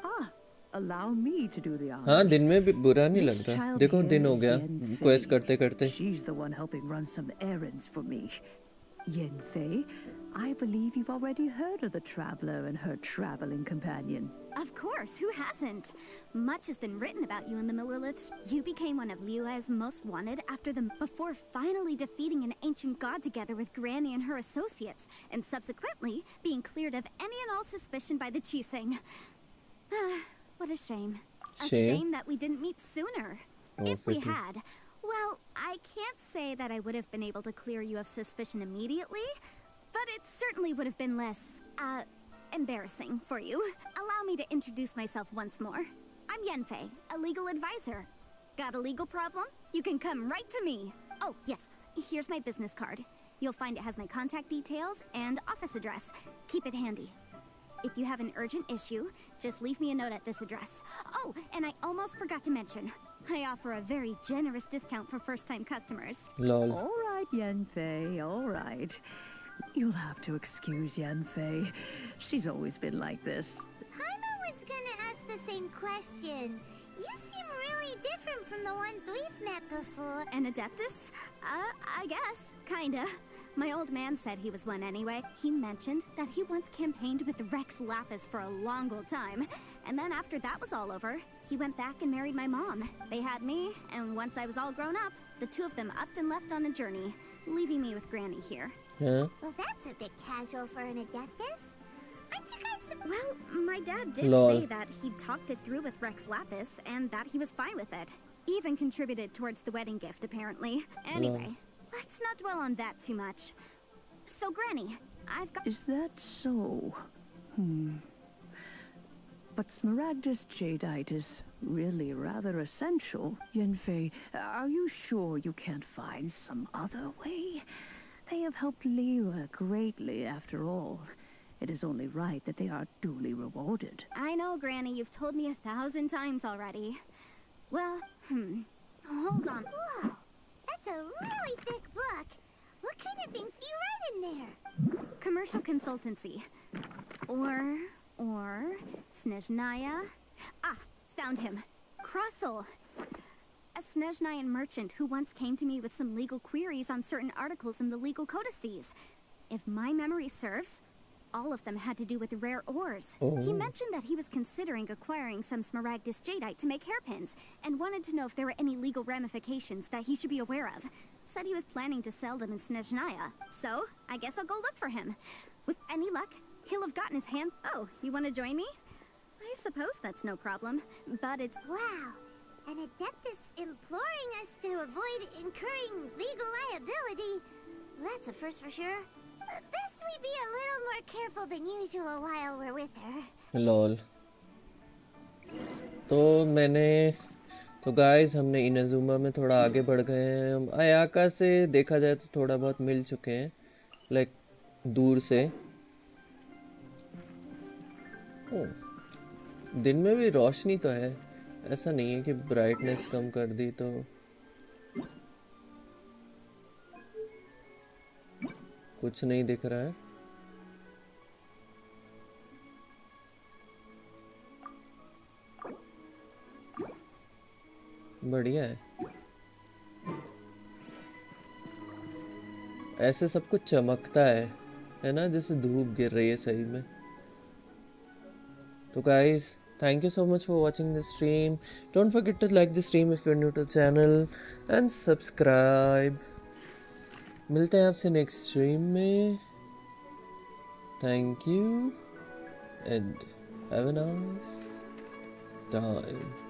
Ah, allow me to do the honors. हाँ दिन में भी बुरा नहीं लग रहा. child देखो दिन here हो is गया Yanfei. quest करते करते. She's the one helping run some errands for me. Yanfei, I believe you've already heard of the traveler and her traveling companion. Of course, who hasn't? Much has been written about you in the Milliliths. You became one of Liyue's most wanted before finally defeating an ancient god together with Granny and her associates, and subsequently being cleared of any and all suspicion by the Chiseng. What a shame. A shame that we didn't meet sooner. If we had, well, I can't say that I would have been able to clear you of suspicion immediately, but it certainly would have been less, embarrassing for you. Allow me to introduce myself once more. I'm Yanfei, a legal advisor. Got a legal problem? You can come right to me. Oh, yes, here's my business card. You'll find it has my contact details and office address. Keep it handy. If you have an urgent issue, just leave me a note at this address. Oh, and I almost forgot to mention, I offer a very generous discount for first-time customers. Lol. All right, Yanfei, all right. You'll have to excuse Yanfei. She's always been like this. Paimon was gonna ask the same question. You seem really different from the ones we've met before. An Adeptus? I guess. Kinda. My old man said he was one anyway. He mentioned that he once campaigned with Rex Lapis for a long old time. And then after that was all over, he went back and married my mom. They had me, and once I was all grown up, the two of them upped and left on a journey, leaving me with Granny here. Yeah. Well, that's a bit casual for an Adeptus. Aren't you guys... Well, my dad did say that he'd talked it through with Rex Lapis, and that he was fine with it. Even contributed towards the wedding gift, apparently. Anyway, let's not dwell on that too much. So, Granny, I've got... Is that so? But Smaragdus jadeite is really rather essential. Yanfei, are you sure you can't find some other way? They have helped Liyue greatly, after all. It is only right that they are duly rewarded. I know, Granny, you've told me 1,000 times already. Well, hold on. Whoa, that's a really thick book. What kind of things do you write in there? Commercial consultancy. Or Snezhnaya. Ah, found him. Krustle. A Snezhnayan merchant who once came to me with some legal queries on certain articles in the legal codices. If my memory serves, all of them had to do with rare ores. He mentioned that he was considering acquiring some Smaragdus jadeite to make hairpins, and wanted to know if there were any legal ramifications that he should be aware of. Said he was planning to sell them in Snezhnaya, so I guess I'll go look for him. With any luck, he'll have gotten his hands... Oh, you want to join me? I suppose that's no problem, but it's... Wow, an Adeptus imploring us to avoid incurring legal liability. That's a first for sure. Best we be a little more careful than usual while we're with her. Lol. तो guys हमने Inazuma में थोड़ा आगे बढ़ गए हैं. हम आयाका से देखा जाए तो थोड़ा बहुत मिल चुके हैं, लाइक दूर से. दिन में भी रोशनी तो है, ऐसा नहीं है कि ब्राइटनेस कम कर दी तो. कुछ नहीं दिख रहा है. बढ़िया है. ऐसे सब कुछ चमकता है ना, जैसे धूप गिर रही है सही में. तो guys, thank you so much for watching this stream. Don't forget to like the stream if you're new to the channel and subscribe. मिलते हैं आपसे नेक्स्ट स्ट्रीम में. Thank you and have a nice time.